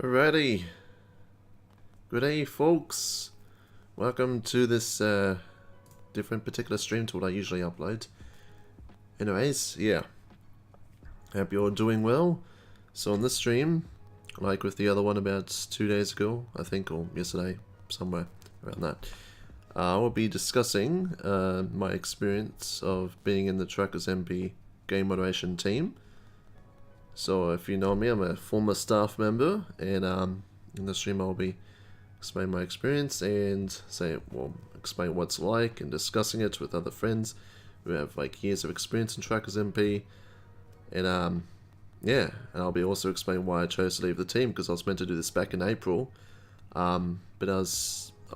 Alrighty. Good day, folks. Welcome to this different particular stream to what I usually upload. Anyways, yeah. Hope you're doing well. So on this stream, like with the other one about 2 days ago, I think, or yesterday, somewhere around that, we'll be discussing my experience of being in the TruckersMP Game Moderation team. So if you know me, I'm a former staff member, and in the stream I'll be explaining my experience and explain what it's like and discussing it with other friends who have like years of experience in TruckersMP, and yeah, and I'll be also explaining why I chose to leave the team, because I was meant to do this back in April, but I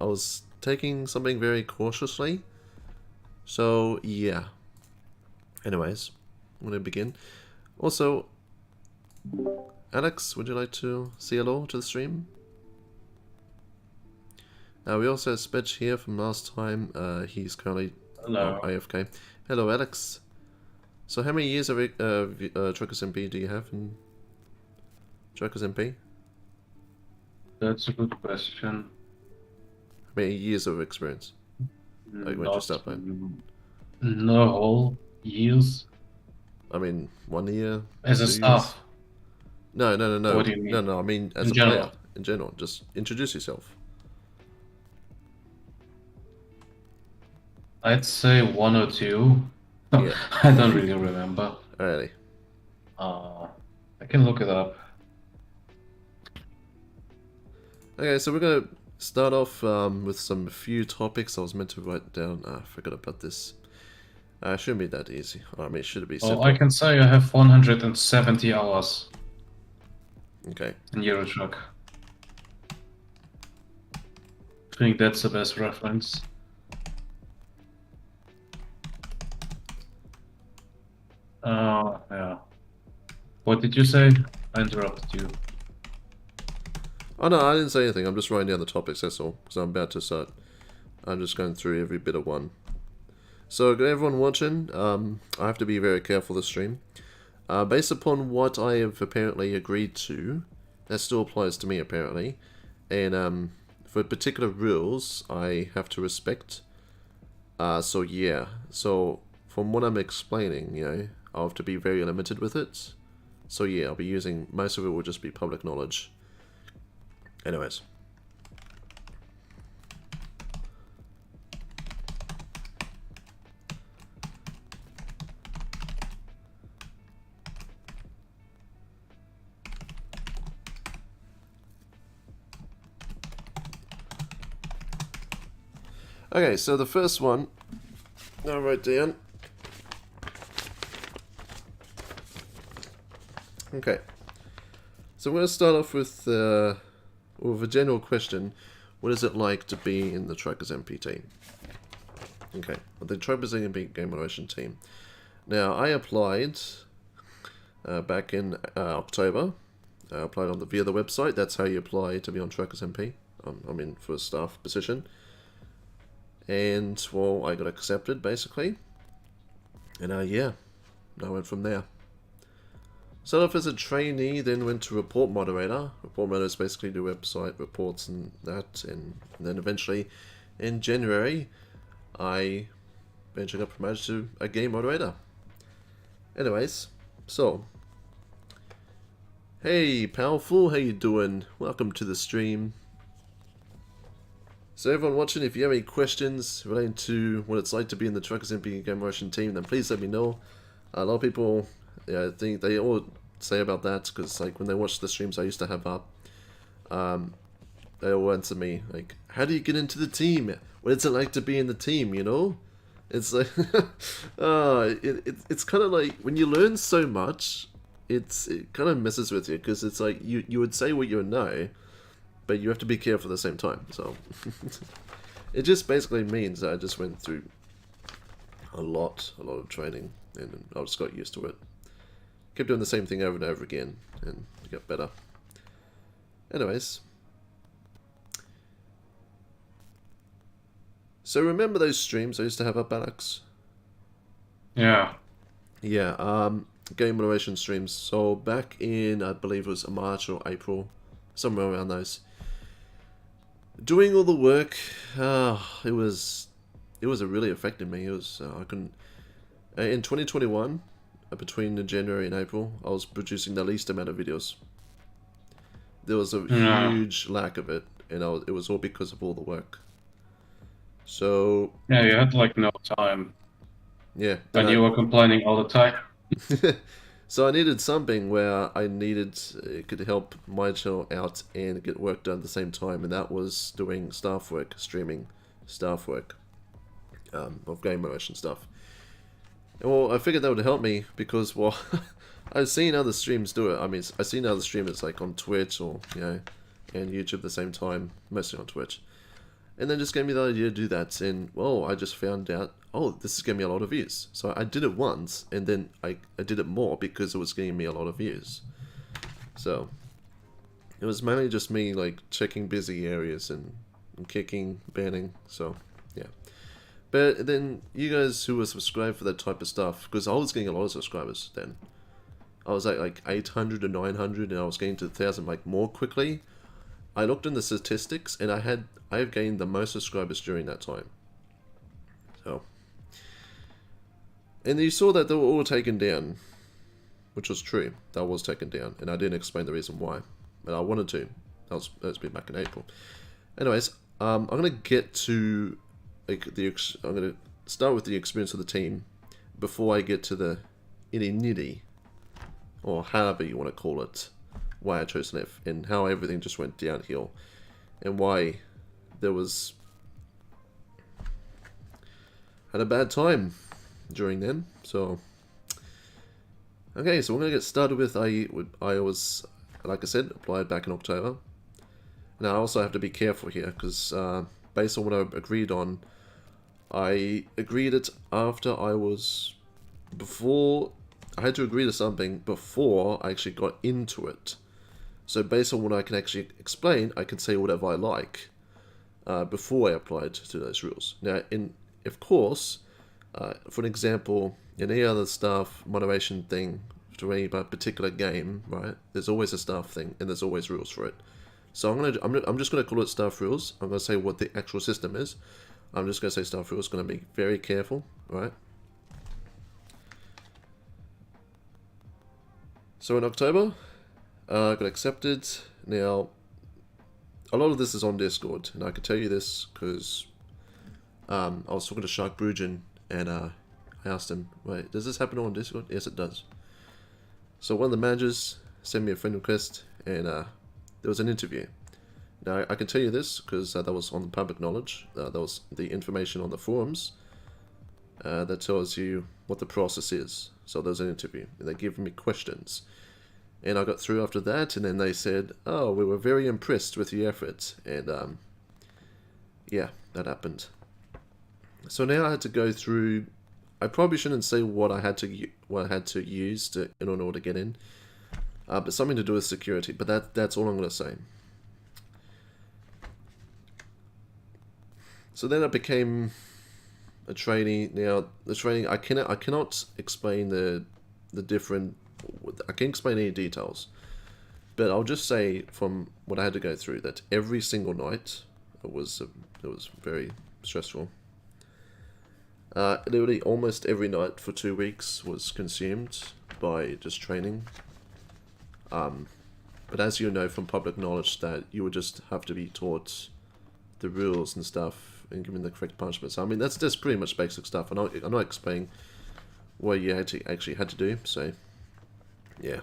was taking something very cautiously. So yeah. Anyways, I'm gonna begin. Also, Alex, would you like to say hello to the stream? We also have Spetch here from last time. He's currently AFK. Hello, Alex. So how many years of TruckersMP do you have in TruckersMP? That's a good question. How many years of experience? Like when you start playing? No whole years. I mean, 1 year? As a 2 staff. years? No. What do you mean? No, I mean as in a general. player. In general. Just introduce yourself. I'd say 1 or 2. Yeah. I don't really remember. Alrighty. I can look it up. Okay, so we're gonna start off with some few topics I was meant to write down. I forgot about this. Shouldn't be that easy. I mean, should it be simple? Well, I can say I have 170 hours. Okay. In Euro Truck. I think that's the best reference. Yeah. What did you say? I interrupted you. Oh no, I didn't say anything. I'm just writing down the topics, that's all. Because I'm about to start. I'm just going through every bit of one. So, everyone watching, I have to be very careful this stream. Based upon what I have apparently agreed to, that still applies to me apparently. And for particular rules, I have to respect. So yeah. So, from what I'm explaining, you know, I'll have to be very limited with it. So yeah, I'll be using, most of it will just be public knowledge. Anyways. Okay, so the first one I wrote down. Okay. So I'm going to start off with a general question. What is it like to be in the TruckersMP team? Okay, the TruckersMP Game Moderation team. Now, I applied back in October. I applied via the website. That's how you apply to be on TruckersMP. I'm in for a staff position. And, well, I got accepted, basically. And, yeah, I went from there. Started off as a trainee, then went to report moderator. Report moderator is basically do website reports and that. And then eventually, in January, I eventually got promoted to a game moderator. Anyways, so. Hey, Powerful, how you doing? Welcome to the stream. So everyone watching, if you have any questions relating to what it's like to be in the TruckersMP Game Moderation team, then please let me know. A lot of people, yeah, I think they all say about that, because like when they watch the streams I used to have up, they all answer me like, how do you get into the team? What is it like to be in the team, you know? It's like, it's kind of like, when you learn so much, it kind of messes with you, because it's like, you would say what you know, but you have to be careful at the same time, so. It just basically means that I just went through a lot of training, and I just got used to it. Kept doing the same thing over and over again, and it got better. Anyways. So remember those streams I used to have up, Alex? Yeah. Yeah, game moderation streams. So back in, I believe it was March or April, somewhere around those. Doing all the work, it was really affecting me. It was I couldn't. In 2021, between January and April, I was producing the least amount of videos. There was a huge lack of it, and it was all because of all the work. So yeah, you had like no time. Yeah, And you were complaining all the time. so I needed something where it could help my channel out and get work done at the same time, and that was doing staff work, streaming staff work of game moderation stuff. And well, I figured that would help me because, well, I've seen other streams do it. I mean, I've seen other streamers like on Twitch or, and YouTube at the same time, mostly on Twitch. And then just gave me the idea to do that, and, well, I just found out, oh, this is getting me a lot of views. So I did it once, and then I did it more because it was getting me a lot of views. So it was mainly just me, like, checking busy areas and kicking, banning, so, yeah. But then, you guys who were subscribed for that type of stuff, because I was getting a lot of subscribers then. I was at like 800 to 900, and I was getting to 1,000 like more quickly. I looked in the statistics, and I have gained the most subscribers during that time. So, and you saw that they were all taken down, which was true. That was taken down, and I didn't explain the reason why, but I wanted to. That was been back in April. Anyways, I'm gonna get to like I'm gonna start with the experience of the team before I get to the nitty, or however you want to call it, why I chose an F, and how everything just went downhill, and why there was had a bad time during then. So okay, so we're gonna get started with I was, like I said, applied back in October. Now I also have to be careful here because based on what I agreed on, I agreed it after I had to agree to something before I actually got into it. So based on what I can actually explain, I can say whatever I like before I applied to those rules. Now, of course, for an example, in any other staff moderation thing to any particular game, right? There's always a staff thing, and there's always rules for it. So I'm just gonna call it staff rules. I'm gonna say what the actual system is. I'm just gonna say staff rules. Gonna be very careful, right? So in October, I got accepted. Now, a lot of this is on Discord, and I can tell you this because I was talking to Shark Brugen, and I asked him, wait, does this happen on Discord? Yes, it does. So one of the managers sent me a friend request, and there was an interview. Now, I can tell you this because that was on the public knowledge. That was the information on the forums that tells you what the process is. So there was an interview, and they gave me questions. And I got through after that, and then they said, oh, we were very impressed with your efforts. And, yeah, that happened. So now I had to go through... I probably shouldn't say what I had to use in order to get in. But something to do with security. But that's all I'm going to say. So then I became a trainee. Now, the training, I cannot explain the different... I can't explain any details, but I'll just say from what I had to go through that every single night it was very stressful. Literally almost every night for 2 weeks was consumed by just training. But as you know from public knowledge that you would just have to be taught the rules and stuff and given the correct punishments. I mean that's pretty much basic stuff. I'm not explaining what you actually had to do. So. Yeah,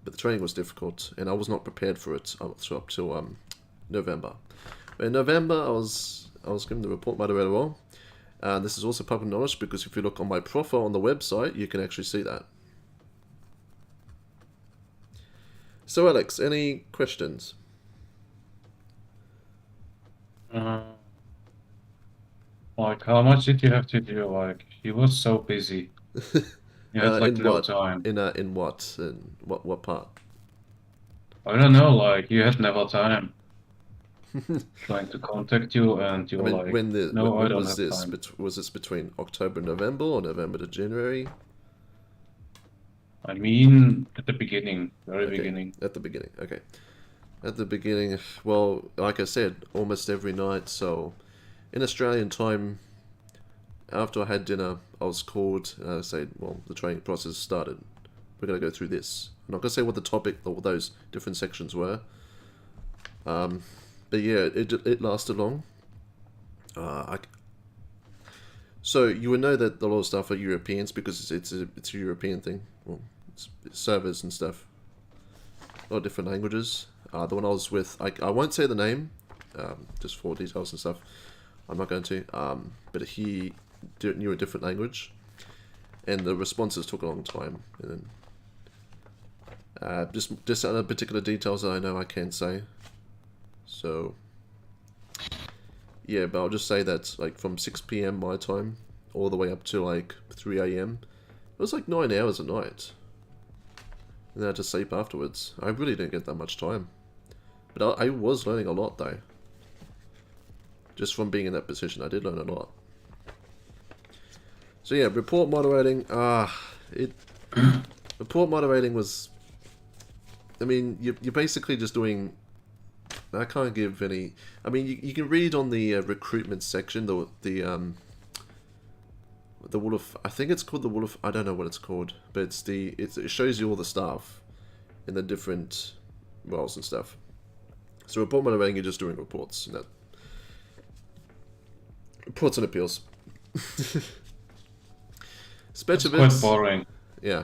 but the training was difficult, and I was not prepared for it up till November. But in November, I was given the report moderator role, and this is also public knowledge because if you look on my profile on the website, you can actually see that. So, Alex, any questions? Like, how much did you have to do? Like, he was so busy. You had like no time. In what? In what part? I don't know. Like, you had never time. Trying to contact you, and you were like, "No, I don't have time." Was this between October and November, or November to January? I mean, at the beginning, very beginning. At the beginning, okay. At the beginning, well, like I said, almost every night, so in Australian time, after I had dinner, I was called, and I said, well, the training process started. We're going to go through this. I'm not going to say what the topic or those different sections were. But yeah, it lasted long. So you would know that a lot of stuff are Europeans because it's a European thing. Well, it's servers and stuff. A lot of different languages. The one I was with, I won't say the name, just for details and stuff. I'm not going to. But he knew a different language, and the responses took a long time. And then, just other particular details that I know I can't say. So yeah, but I'll just say that like from 6 p.m. my time all the way up to like 3 a.m. it was like 9 hours a night. And then I had to sleep afterwards. I really didn't get that much time. But I was learning a lot though. Just from being in that position, I did learn a lot. So yeah, report moderating, report moderating was, I mean, you're basically just doing, I can't give any, I mean, you can read on the recruitment section, the Wolf, I think it's called the Wolf, I don't know what it's called, but it shows you all the staff in the different roles and stuff. So report moderating, you're just doing reports. Reports and appeals. It's quite boring. Yeah.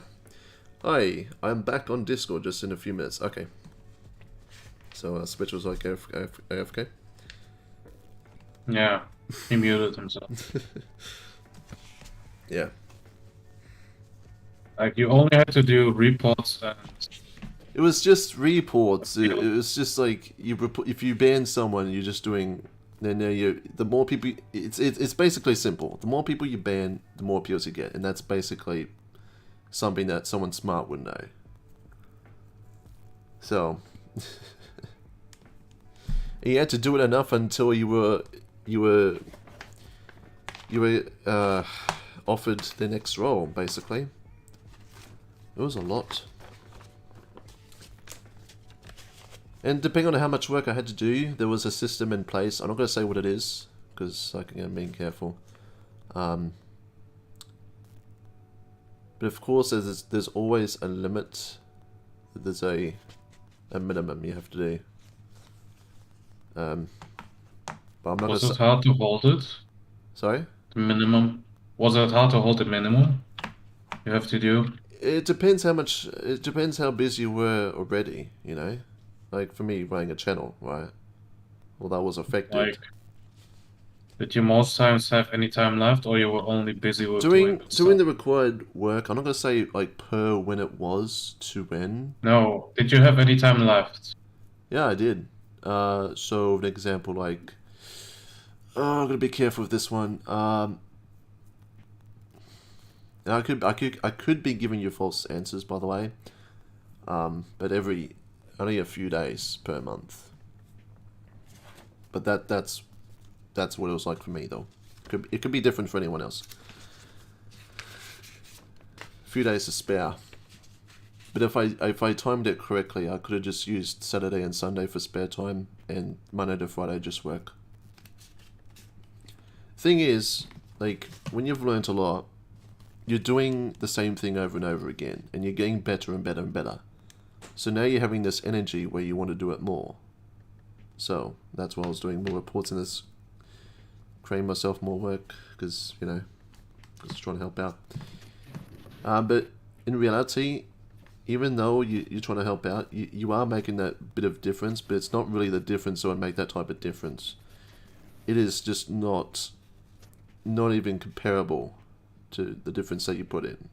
Hi, I'm back on Discord just in a few minutes. Okay. So Spitch was like AFK? Yeah, he muted himself. Yeah. Like, you only had to do reports and... It was just reports. It was just like, if you ban someone, you're just doing... the more people... It's basically simple. The more people you ban, the more appeals you get. And that's basically something that someone smart would know. So... you had to do it enough until you were offered the next role, basically. It was a lot. And depending on how much work I had to do, there was a system in place. I'm not going to say what it is, because I'm being careful. But of course, there's always a limit. There's a minimum you have to do. But I'm not Was it hard to hold it? Sorry? The minimum? Was it hard to hold the minimum you have to do? It depends how much... It depends how busy you were already, you know? Like, for me, running a channel, right? Well, that was affected. Like, did you most times have any time left, or you were only busy with doing the required work? I'm not going to say, like, per when it was to when. No. Did you have any time left? Yeah, I did. So, an example, like... Oh, I'm going to be careful with this one. I could be giving you false answers, by the way. But only a few days per month. But that's what it was like for me, though. It could be different for anyone else. A few days to spare. But if I timed it correctly, I could have just used Saturday and Sunday for spare time, and Monday to Friday just work. Thing is, like, when you've learnt a lot, you're doing the same thing over and over again, and you're getting better and better and better. So now you're having this energy where you want to do it more. So that's why I was doing more reports in this, creating myself more work, because, you know, I was trying to help out. But in reality, even though you're trying to help out, you are making that bit of difference, but it's not really the difference that would make that type of difference. It is just not even comparable to the difference that you put in.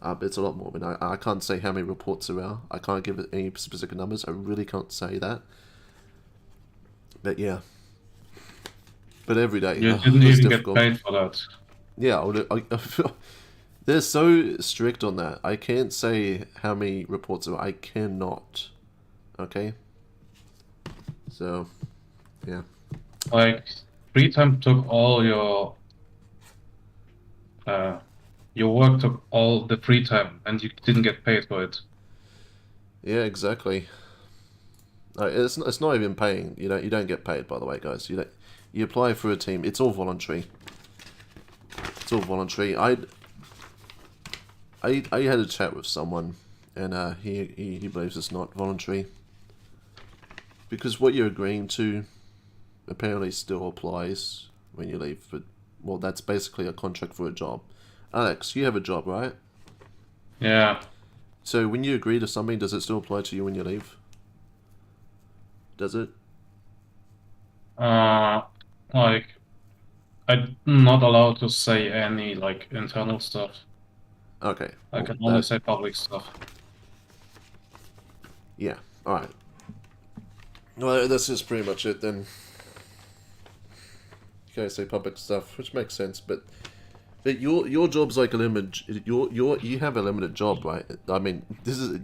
But it's a lot more. I mean, I can't say how many reports there are. I can't give it any specific numbers. I really can't say that. But yeah. But every day. You didn't even get paid for that. Yeah, they're so strict on that. I can't say how many reports there are. I cannot. Okay? So, yeah. Like, free time took all your your work took all the free time and you didn't get paid for it. Yeah, exactly. It's not even paying. You don't get paid, by the way, guys. You apply for a team. It's all voluntary. It's all voluntary. I had a chat with someone, and he believes it's not voluntary because what you're agreeing to apparently still applies when you leave. But well, that's basically a contract for a job. Alex, you have a job, right? Yeah. So when you agree to something, does it still apply to you when you leave? Does it? Like, I'm not allowed to say any, like, internal stuff. Okay. I can only say public stuff. Yeah, alright. Well, this is pretty much it then. You can't say public stuff, which makes sense, but your job's like a limited. You have a limited job, right? I mean,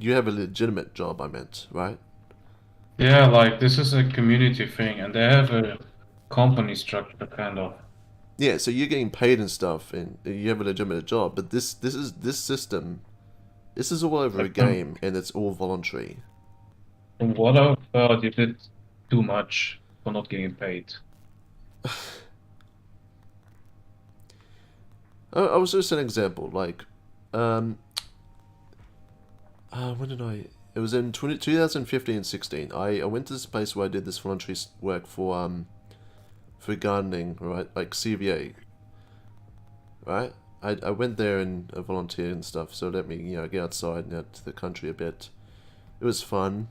you have a legitimate job. I meant, right? Yeah, like this is a community thing, and they have a company structure kind of. Yeah, so you're getting paid and stuff, and you have a legitimate job. But this system. This is all over a Like game, and it's all voluntary. from what I've heard, you did too much for not getting paid. I was just an example, like, when did I? It was in 2015-16. I went to this place where I did this voluntary work for gardening, right? Like CVA, right? I went there and I volunteered and stuff, so let me get outside and out to the country a bit. It was fun.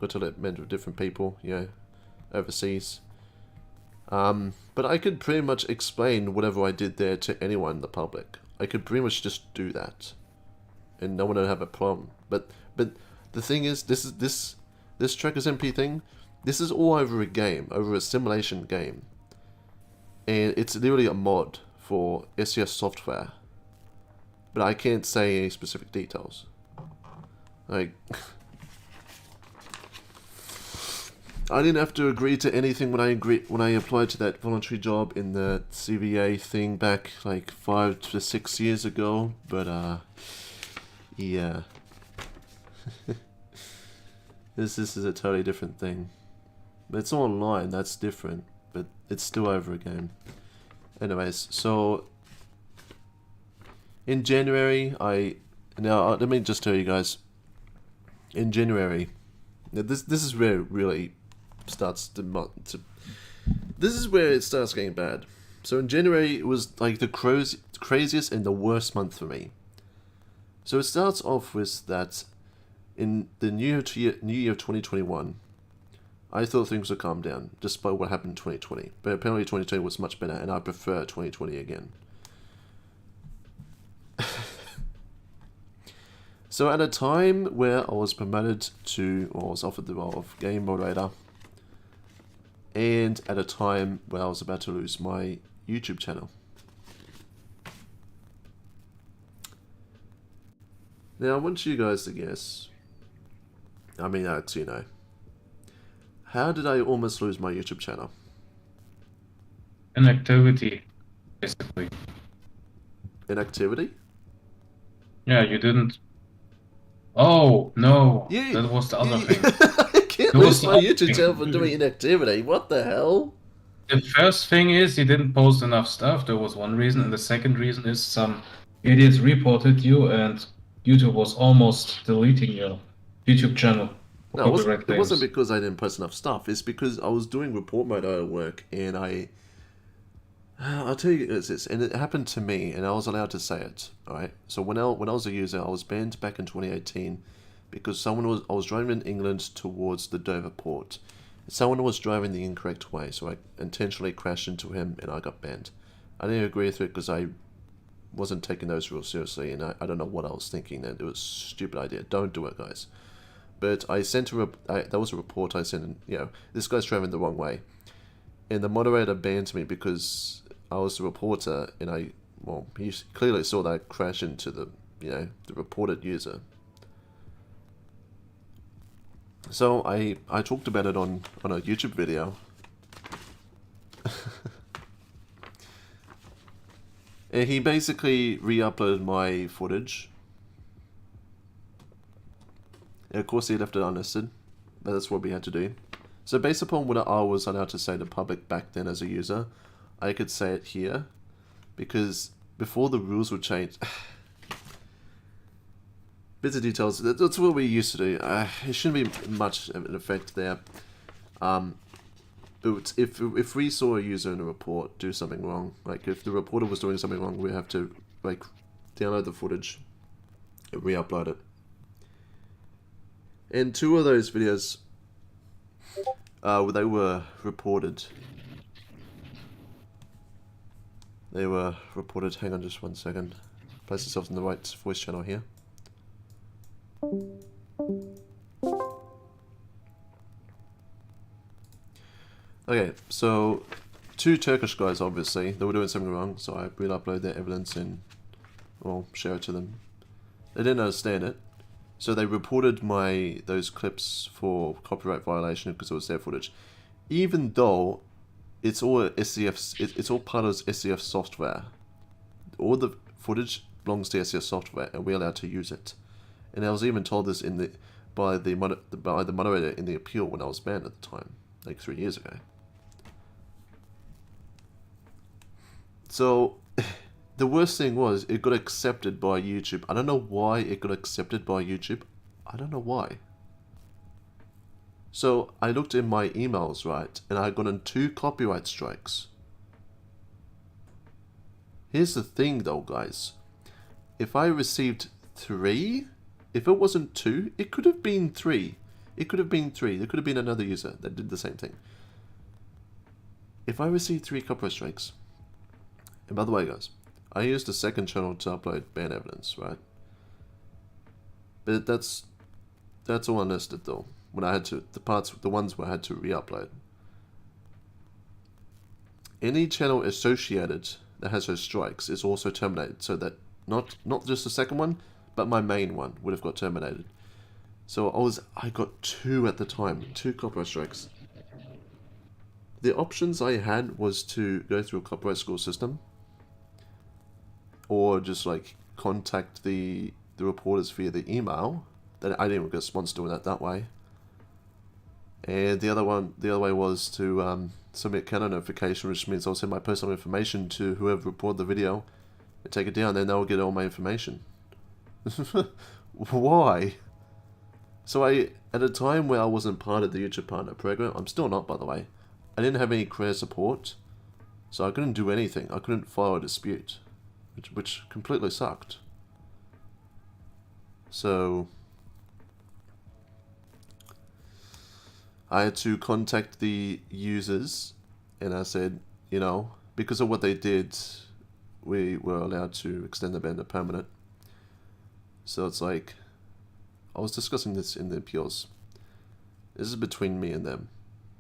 Got to meet with different people, overseas. But I could pretty much explain whatever I did there to anyone in the public. I could pretty much just do that, and no one would have a problem. But the thing is, this TruckersMP thing. This is all over a game, over a simulation game, and it's literally a mod for SES software. But I can't say any specific details. Like, I didn't have to agree to anything when I applied to that voluntary job in the CVA thing back like 5 to 6 years ago. But yeah, this is a totally different thing. But it's online. That's different. But it's still over a game. Anyways, so in January, let me just tell you guys. In January, this is where it really starts this is where it starts getting bad. So in January, it was like the craziest and the worst month for me. So it starts off with that in the new year 2021, I thought things would calm down, despite what happened in 2020. But apparently 2020 was much better, and I prefer 2020 again. So at a time where I was promoted to, or was offered the role of Game Moderator, and at a time where I was about to lose my YouTube channel. Now I want you guys to guess, I mean Alex, how did I almost lose my YouTube channel? Inactivity, basically. Inactivity? Yeah, you didn't. Oh, no. That was the other thing. I can't lose my YouTube channel for doing inactivity. What the hell? The first thing is you didn't post enough stuff. There was one reason. And the second reason is some idiots reported you and YouTube was almost deleting your YouTube channel. No, it wasn't because I didn't post enough stuff. It's because I was doing report moderator work, and I'll tell you this, and it happened to me, and I was allowed to say it. All right. So when I was a user, I was banned back in 2018 because I was driving in England towards the Dover port. Someone was driving the incorrect way, so I intentionally crashed into him, and I got banned. I didn't agree with it because I wasn't taking those rules seriously, and I don't know what I was thinking then. It was a stupid idea. Don't do it, guys. But I sent that was a report I sent, this guy's driving the wrong way. And the moderator banned me because I was the reporter, and he clearly saw that I crashed into the reported user. So I talked about it on a YouTube video. And he basically re-uploaded my footage. And of course he left it unlisted, but that's what we had to do. So based upon what I was allowed to say to public back then as a user, I could say it here, because before the rules were changed, bits of details, that's what we used to do. It shouldn't be much of an effect there. But if we saw a user in a report do something wrong, like if the reporter was doing something wrong, we have to like download the footage and re-upload it. And 2 of those videos, they were reported. They were reported. Hang on just one second. Place yourself in the right voice channel here. Okay, so 2 Turkish guys, obviously, they were doing something wrong, so I re-upload their evidence and, well, share it to them. They didn't understand it, so they reported those clips for copyright violation because it was their footage, even though it's all SCF, it's all part of SCF software. All the footage belongs to SCF software, and we're allowed to use it. And I was even told this by the moderator in the appeal when I was banned at the time, like 3 years ago. So, the worst thing was, it got accepted by YouTube. I don't know why it got accepted by YouTube. I don't know why. So, I looked in my emails, right, and I had gotten 2 copyright strikes. Here's the thing though, guys. If I received 3, if it wasn't 2, it could have been 3. It could have been 3. There could have been another user that did the same thing. If I received 3 copyright strikes, and by the way, guys, I used a second channel to upload ban evidence, right? But that's all unlisted though. When I had to, the ones where I had to re-upload. Any channel associated that has those strikes is also terminated, so that not just the second one, but my main one would have got terminated. So I got 2 at the time, 2 copyright strikes. The options I had was to go through a copyright score system, or just like contact the reporters via the email. That I didn't even get a response doing that way. And the other way was to submit counter notification, which means I'll send my personal information to whoever reported the video and take it down, then they'll get all my information. Why? So at a time where I wasn't part of the YouTube Partner Program, I'm still not, by the way, I didn't have any career support, so I couldn't do anything. I couldn't file a dispute, which completely sucked. So I had to contact the users, and I said, you know, because of what they did, we were allowed to extend the ban to permanent. So it's like, I was discussing this in the appeals. This is between me and them.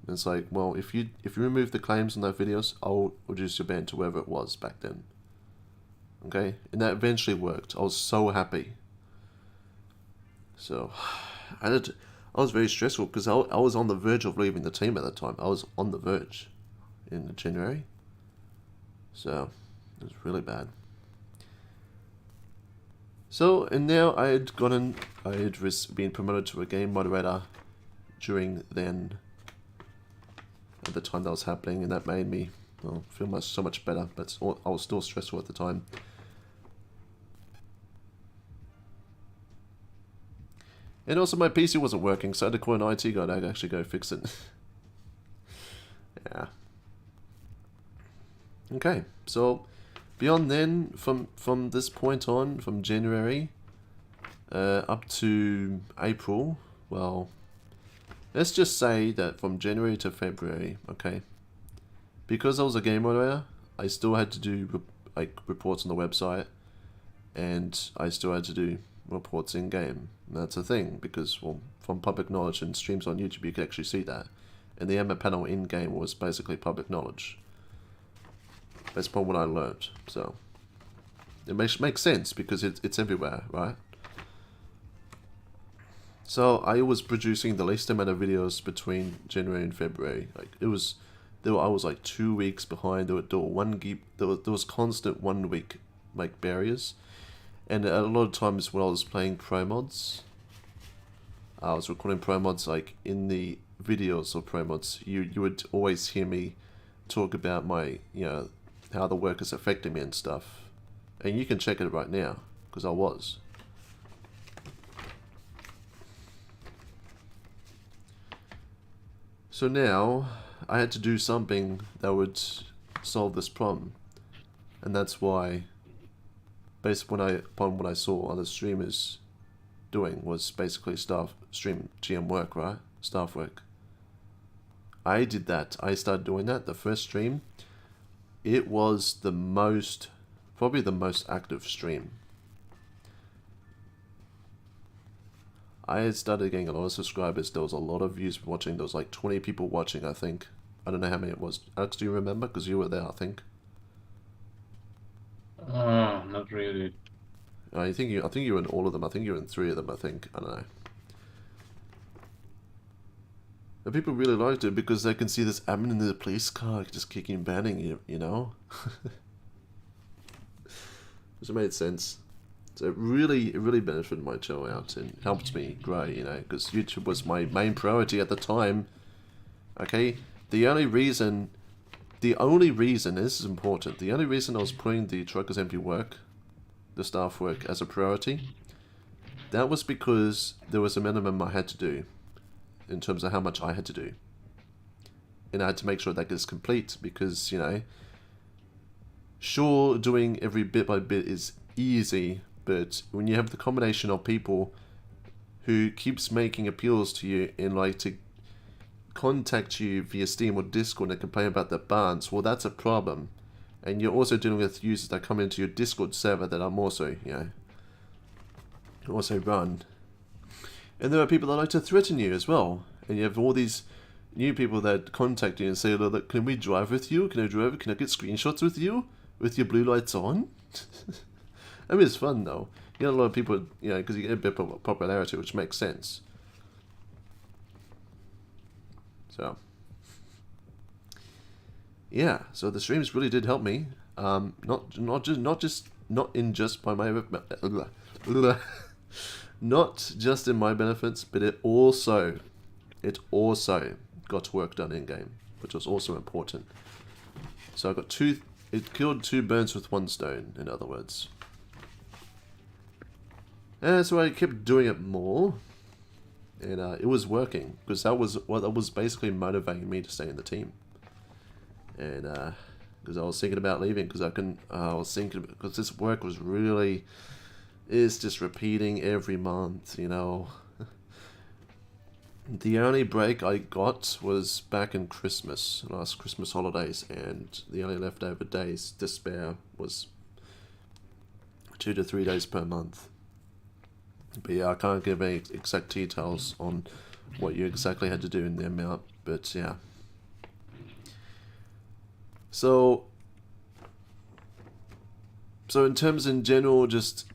And it's like, well, if you remove the claims on those videos, I'll reduce your ban to wherever it was back then. Okay, and that eventually worked. I was so happy. So, I was very stressful because I was on the verge of leaving the team at that time. I was on the verge in January. So, it was really bad. So, and now I had been promoted to a game moderator during then, at the time that was happening, and that made me feel so much better, but I was still stressful at the time. And also my PC wasn't working, so I had to call an IT guy to actually go fix it. Yeah. Okay, so beyond then, from this point on, from January up to April, well, let's just say that from January to February, okay, because I was a game moderator, I still had to do reports on the website, and I still had to do reports in game. And that's a thing, because, well, from public knowledge and streams on YouTube, you can actually see that. And the Emma panel in game was basically public knowledge. That's probably what I learned. So it makes sense because it's everywhere, right? So I was producing the least amount of videos between January and February. Like it was I was like 2 weeks behind. There was constant 1 week like barriers, and a lot of times when I was playing pro mods, I was recording pro mods like in the videos of pro mods. You would always hear me talk about my how the work is affecting me and stuff, and you can check it right now because I was. So now I had to do something that would solve this problem, and that's why, based upon what I saw other streamers doing, was basically stream GM work, right? Staff work. I did that. I started doing that. The first stream, it was probably the most active stream. I had started getting a lot of subscribers. There was a lot of views watching. There was like 20 people watching, I think. I don't know how many it was. Alex, do you remember? Because you were there, I think. Not really. I think you were in all of them. I think you were in 3 of them, I think. I don't know. But people really liked it because they can see this admin in the police car just kicking and banning you know? Which made sense. So it really benefited my channel out and helped me grow, because YouTube was my main priority at the time. Okay? The only reason, this is important, the only reason I was putting the TruckersMP work, the staff work, as a priority, that was because there was a minimum I had to do in terms of how much I had to do. And I had to make sure that gets complete because, sure, doing every bit by bit is easy, but when you have the combination of people who keeps making appeals to you and like to contact you via Steam or Discord and complain about the bans, well, that's a problem. And you're also dealing with users that come into your Discord server that I'm also, also run. And there are people that like to threaten you as well. And you have all these new people that contact you and say, look, can we drive with you? Can I get screenshots with you? With your blue lights on? I mean, it's fun though. You get a lot of people, because you get a bit of popularity, which makes sense. So, yeah. So the streams really did help me. Not just in my benefits, but it also got work done in game, which was also important. So I got it killed 2 birds with 1 stone, in other words. And so I kept doing it more, and it was working, because that was basically motivating me to stay in the team. And because I was thinking about leaving, because because this work was really, it's just repeating every month, The only break I got was back in last Christmas holidays, and the only leftover days to spare was 2 to 3 days per month. But yeah, I can't give any exact details on what you exactly had to do in the amount, but yeah. So in terms in general, just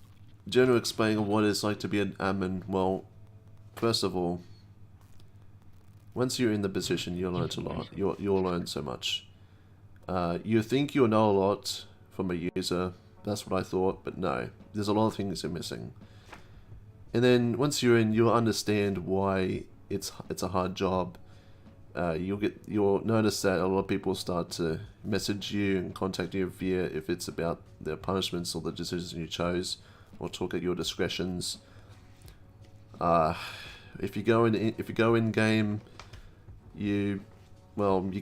general explaining of what it's like to be an admin, well, first of all, once you're in the position, you'll learn a lot. You'll learn so much. You think you'll know a lot from a user. That's what I thought, but no. There's a lot of things you're missing. And then once you're in, you'll understand why it's a hard job. You'll notice that a lot of people start to message you and contact you via if it's about their punishments or the decisions you chose, or talk at your discretions. If you go in game, you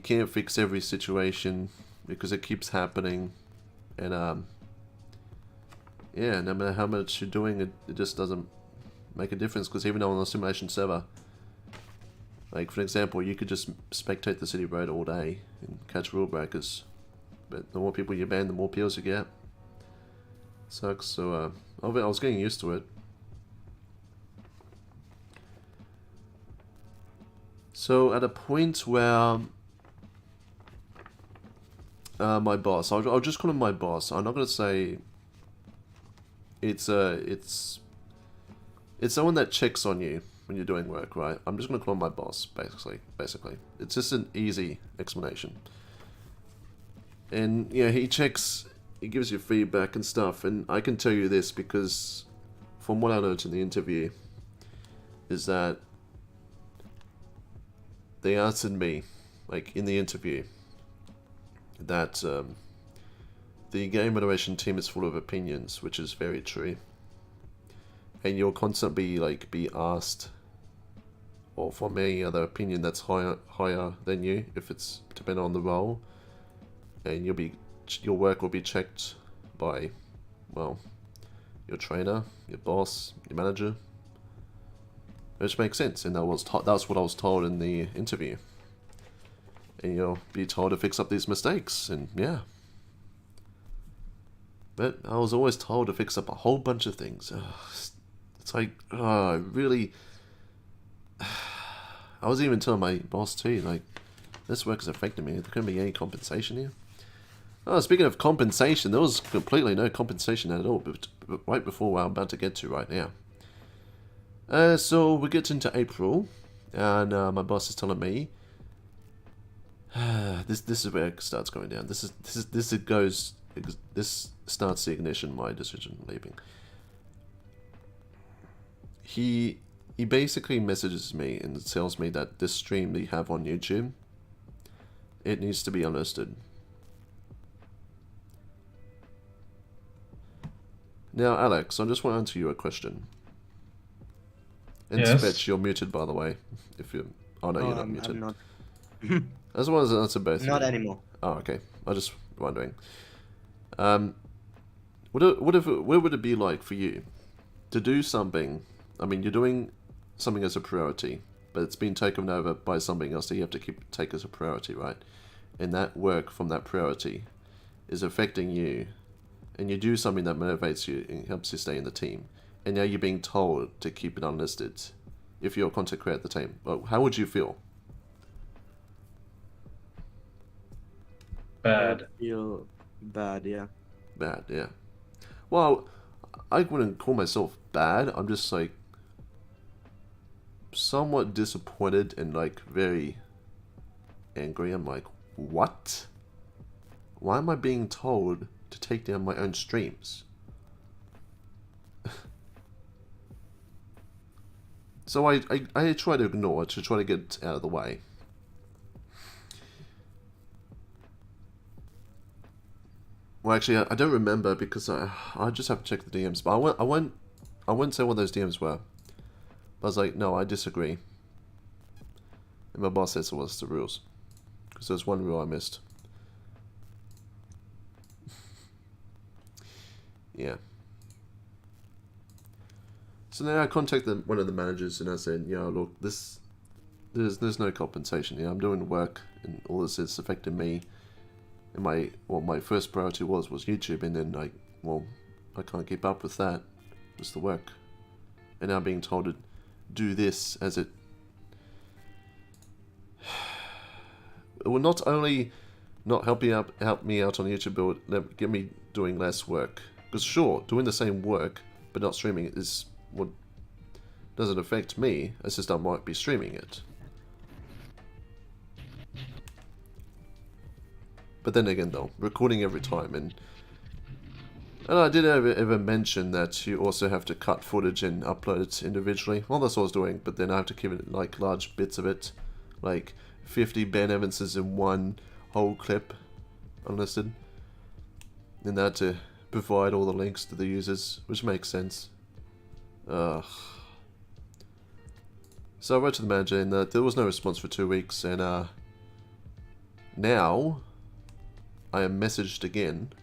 can't fix every situation because it keeps happening, and yeah, no matter how much you're doing, it just doesn't make a difference, because even though on a simulation server, like for example, you could just spectate the city road all day and catch rule breakers, but the more people you ban, the more appeals you get. Sucks. So I was getting used to it. So at a point where my boss, I'll just call him my boss. I'm not gonna say it's someone that checks on you. when you're doing work, right? I'm just going to call him my boss, basically. It's just an easy explanation. And, yeah, he gives you feedback and stuff, and I can tell you this because from what I learned in the interview is that they answered me, like, in the interview, that the game moderation team is full of opinions, which is very true. And you'll constantly, like, be asked, or from any other opinion that's higher than you, if it's depending on the role, and your work will be checked by, well, your trainer, your boss, your manager, which makes sense, and that's what I was told in the interview. And you'll be told to fix up these mistakes, and yeah. But I was always told to fix up a whole bunch of things. It's like, really. I was even telling my boss too, like, this work is affecting me. There couldn't be any compensation here. Oh, speaking of compensation, there was completely no compensation at all, but right before what I'm about to get to right now. So we get into April, and my boss is telling me, this is where it starts going down. This starts the ignition of my decision leaving. He basically messages me and tells me that this stream that you have on YouTube, it needs to be unlisted. Now, Alex, I just want to answer you a question. And yes. Spetch, you're muted, by the way. If you, oh no, you're not muted. I'm not. I just wanted to answer both. Not anymore. Oh, okay. I was just wondering. Where would it be like for you to do something? I mean, you're doing something as a priority, but it's been taken over by something else that you have to take as a priority, right? And that work from that priority is affecting you, and you do something that motivates you and helps you stay in the team, and now you're being told to keep it unlisted if you're a content creator at the team. Well, how would you feel? Bad. I feel bad, yeah. Bad, yeah. Well, I wouldn't call myself bad. I'm just like somewhat disappointed and like very angry. I'm like, what? Why am I being told to take down my own streams? So I try to ignore it, to try to get out of the way. Well, actually, I don't remember because I just have to check the DMs. But I wouldn't say what those DMs were. But I was like, no, I disagree. And my boss says it was the rules. Because there's one rule I missed. Yeah. So then I contacted one of the managers and I said, you know, look, there's no compensation here. I'm doing work and all this is affecting me. And my first priority was YouTube, and then I can't keep up with that. It's the work. And now I'm being told to do this as it will not only not help me out on YouTube, but get me doing less work. Because sure, doing the same work but not streaming it is what doesn't affect me. It's just I might be streaming it. But then again, though, recording every time, and I did ever mention that you also have to cut footage and upload it individually. Well, that's what I was doing, but then I have to give it like large bits of it, like 50 Ben Evanses in one whole clip, unlisted. And that to provide all the links to the users, which makes sense. Ugh. So I wrote to the manager, and there was no response for 2 weeks, and now I am messaged again,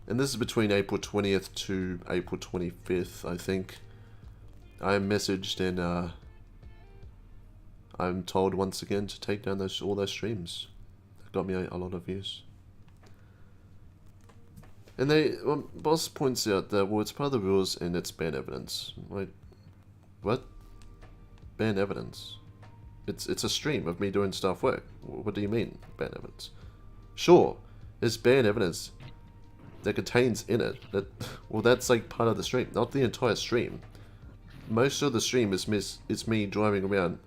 and this is between April 20th to April 25th, I think. I am messaged and I'm told once again to take down all those streams. That got me a lot of views. And boss points out that, well, it's part of the rules and it's ban evidence. Wait, what? Ban evidence? It's a stream of me doing staff work. What do you mean, ban evidence? Sure, it's ban evidence that contains in it that, well, that's like part of the stream, not the entire stream. most of the stream is me driving around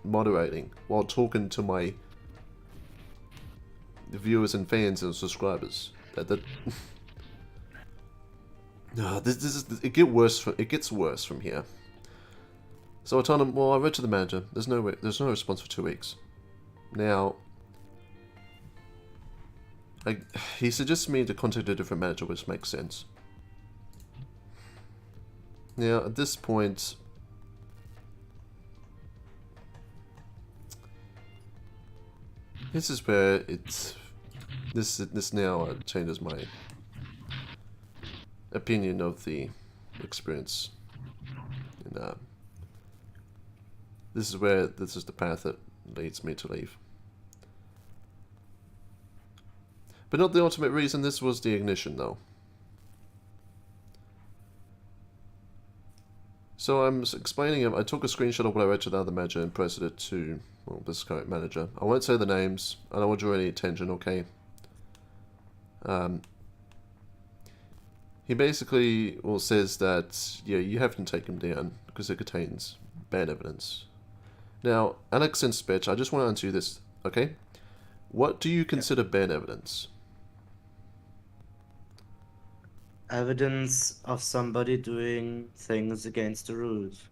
moderating while talking to my viewers and fans and subscribers. No, this is it gets worse from here. So I told him, well, I wrote to the manager. There's no response for 2 weeks. Now, he suggests me to contact a different manager, which makes sense. Now, at this point, this is where this now changes my opinion of the experience. And this is the path that leads me to leave. But not the ultimate reason. This was the ignition, though. So I'm explaining it. I took a screenshot of what I wrote to the other manager and posted it to, well, this current manager. I won't say the names. I don't want to draw any attention, okay? He basically, well, says that, yeah, you have to take him down because it contains bad evidence. Now, Alex and Spetch, I just want to answer you this, okay? What do you consider bad evidence? Evidence of somebody doing things against the rules.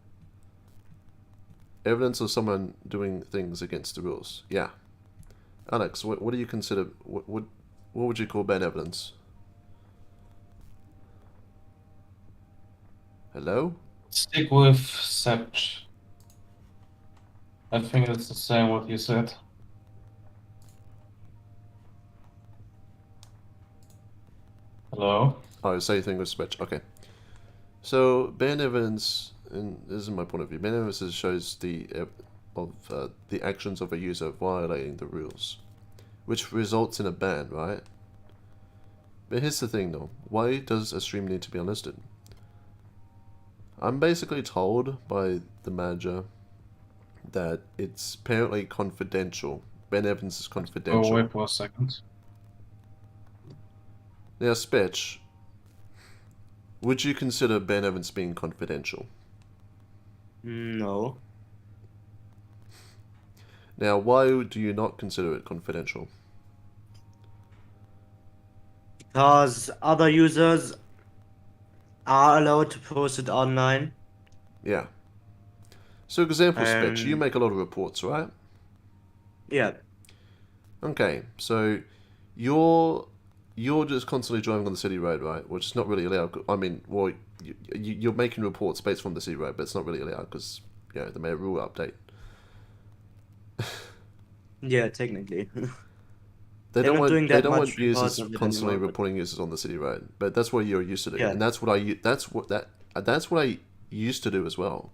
Evidence of someone doing things against the rules. Yeah. Alex, what do you consider? What would you call bad evidence? Hello? Stick with Sept. I think it's the same what you said. Hello? Oh, same thing with Spetch. Okay. So, bad evidence, and this is my point of view, bad evidence shows the actions of a user violating the rules, which results in a ban, right? But here's the thing though, why does a stream need to be unlisted? I'm basically told by the manager that it's apparently confidential. Bad evidence is confidential. Oh, wait for a second. Now, Spetch, would you consider bad evidence being confidential? No. Now, why do you not consider it confidential? Because other users are allowed to post it online. Yeah. So, example, Spetch, you And- make a lot of reports, right? Yeah. Okay, so you're just constantly driving on the city road, right? Which is not really allowed. I mean, well, you're making reports based from the city road, but it's not really allowed because, you know, they made a rule update. Yeah, technically. They They're don't not want doing they that don't want much users reporting of it constantly anymore, but- reporting users on the city road, but that's what you're used to doing, Yeah. and that's what I used to do as well.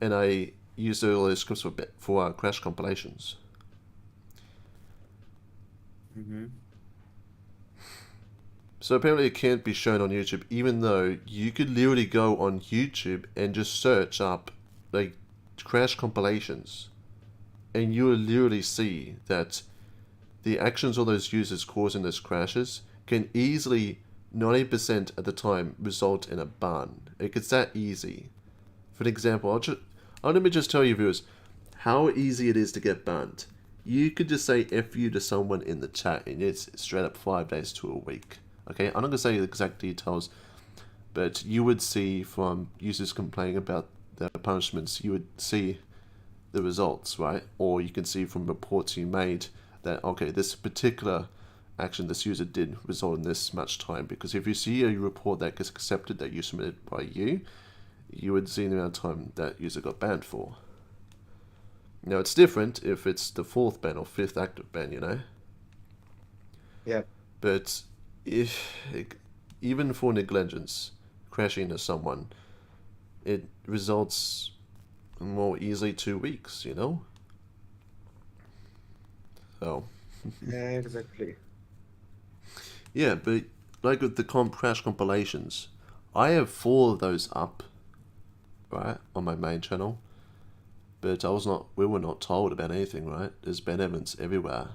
And I used all those scripts for crash compilations. Mm-hmm. So apparently it can't be shown on YouTube, even though you could literally go on YouTube and just search up like crash compilations, and you will literally see that the actions of those users causing those crashes can easily 90% at the time result in a ban. It gets that easy. For an example, let me just tell you viewers how easy it is to get banned. You could just say F you to someone in the chat and it's straight up 5 days to a week. Okay, I'm not going to say the exact details, but you would see from users complaining about their punishments, you would see the results, right? Or you can see from reports you made that, okay, this particular action this user did result in this much time. Because if you see a report that gets accepted that you submitted by you, you would see the amount of time that user got banned for. Now, it's different if it's the 4th ban or 5th active ban, you know? Yeah. But even for negligence, crashing into someone, it results in more easily 2 weeks, you know? So, Yeah, exactly. yeah, but like with the crash compilations, I have 4 of those up, right, on my main channel. But we were not told about anything, right? There's bad evidence everywhere.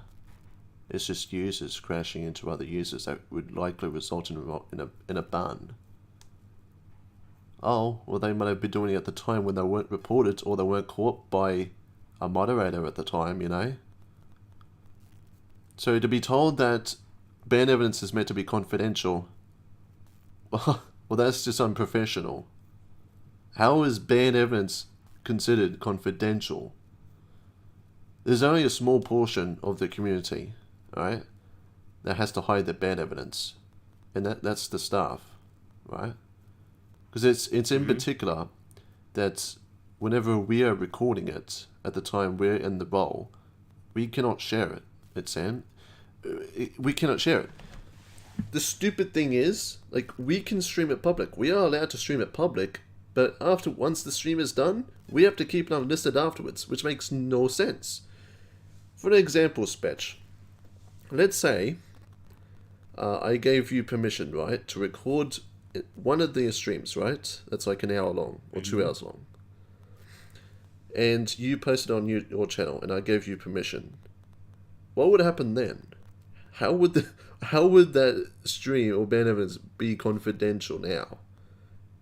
It's just users crashing into other users that would likely result in a ban. Oh, well, they might have been doing it at the time when they weren't reported or they weren't caught by a moderator at the time, you know? So to be told that ban evidence is meant to be confidential, well, that's just unprofessional. How is ban evidence considered confidential? There's only a small portion of the community, alright, that has to hide their ban evidence. And that's the staff, right? Because it's in particular that whenever we are recording it at the time we're in the role, we cannot share it. We cannot share it. The stupid thing is, like, we can stream it public. We are allowed to stream it public, but once the stream is done, we have to keep it unlisted afterwards, which makes no sense. For an example, Spetch, let's say I gave you permission, right, to record one of the streams, right? That's like an hour long or 2 hours long. And you posted on your channel, and I gave you permission. What would happen then? How would that stream or ban evidence be confidential now?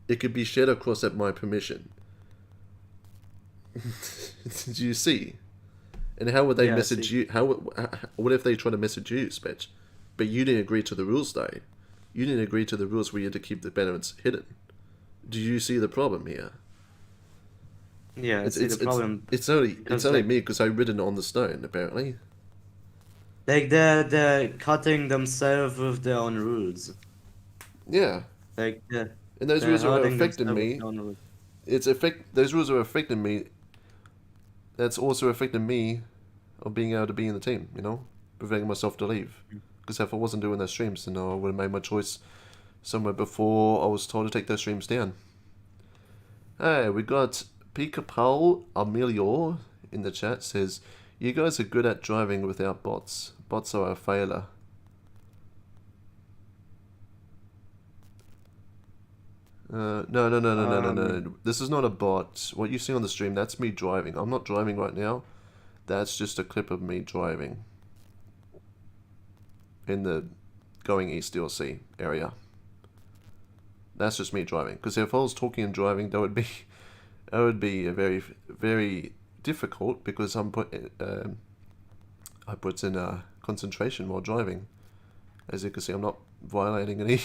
It could be shared across at my permission. Do you see? And how would they message you? What if they try to message you, Spetch? But you didn't agree to the rules, though. You didn't agree to the rules where you had to keep the benefits hidden. Do you see the problem here? Yeah, it's the problem. It's only me because I written on the stone, apparently. Like they're cutting themselves with their own rules. Yeah. Like and those rules are affecting me. Those rules are affecting me. That's also affecting me of being able to be in the team, you know? Preventing myself to leave. Because if I wasn't doing those streams, then I would have made my choice somewhere before I was told to take those streams down. Hey, we got Pikapal Amelior in the chat says, you guys are good at driving without bots. Bots are a failure. No. This is not a bot. What you see on the stream, that's me driving. I'm not driving right now. That's just a clip of me driving. In the going east DLC area. That's just me driving. Because if I was talking and driving, that would be a very, very difficult because I put in concentration while driving. As you can see, I'm not violating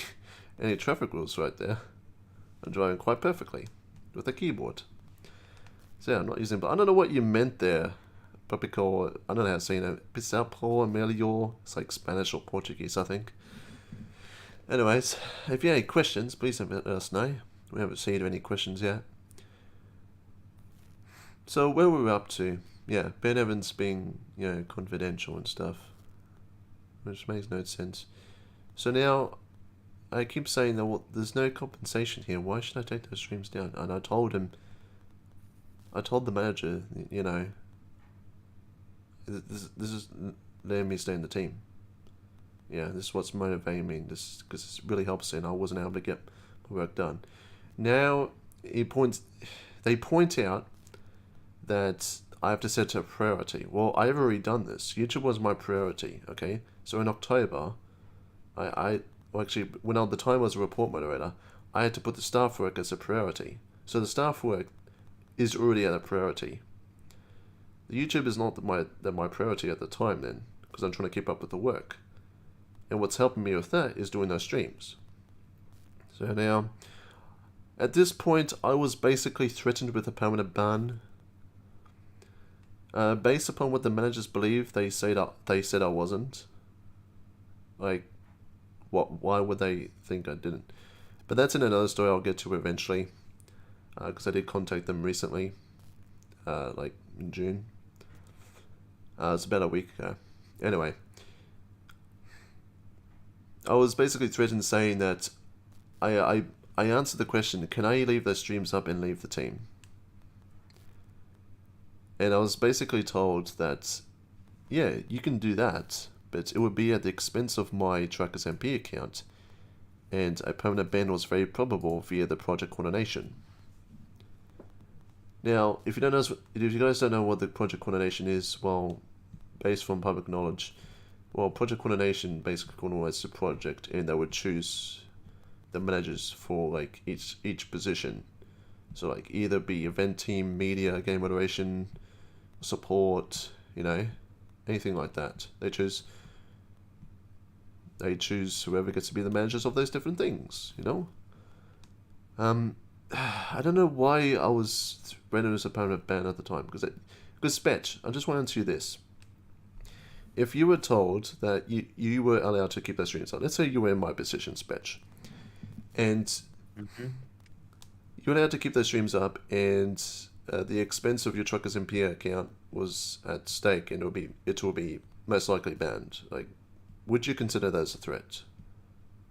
any traffic rules right there. I'm driving quite perfectly with a keyboard. So yeah, I'm not using. But I don't know what you meant there. Tropical, I don't know how to say it. Pisapo, Amelio. It's like Spanish or Portuguese, I think. Anyways, if you have any questions, please let us know. We haven't seen any questions yet. So where were we up to? Yeah, Ben Evans being, confidential and stuff. Which makes no sense. So now, I keep saying that there's no compensation here. Why should I take those streams down? And I told the manager, this is letting me stay in the team. Yeah, this is what's motivating me. This because it really helps, and I wasn't able to get my work done. Now they point out that I have to set a priority. Well, I've already done this. YouTube was my priority. Okay, so in October, when at the time I was a report moderator, I had to put the staff work as a priority. So the staff work is already at a priority. The YouTube is not my priority at the time then, because I'm trying to keep up with the work. And what's helping me with that is doing those streams. So now, at this point, I was basically threatened with a permanent ban. Based upon what the managers believe, they said I wasn't. Like, why would they think I didn't? But that's in another story I'll get to eventually. Because I did contact them recently. Like in June. It's about a week ago. Anyway. I was basically threatened saying that I answered the question, can I leave those streams up and leave the team? And I was basically told that, yeah, you can do that, but it would be at the expense of my TruckersMP account, and a permanent ban was very probable via the project coordination. Now, if you guys don't know what the project coordination is, well, based on public knowledge, well, project coordination basically coordinates the project, and they would choose the managers for like each position. So like either be event team, media, game moderation, support, you know, anything like that. They choose whoever gets to be the managers of those different things, you know. I don't know why I was rendered as a permanent ban at the time, because Spetch, I just want to answer you this. If you were told that you were allowed to keep those streams on, let's say you were in my position, Spetch, and you're allowed to keep those streams up, and the expense of your TruckersMP account was at stake, and it will be most likely banned. Like, would you consider that as a threat?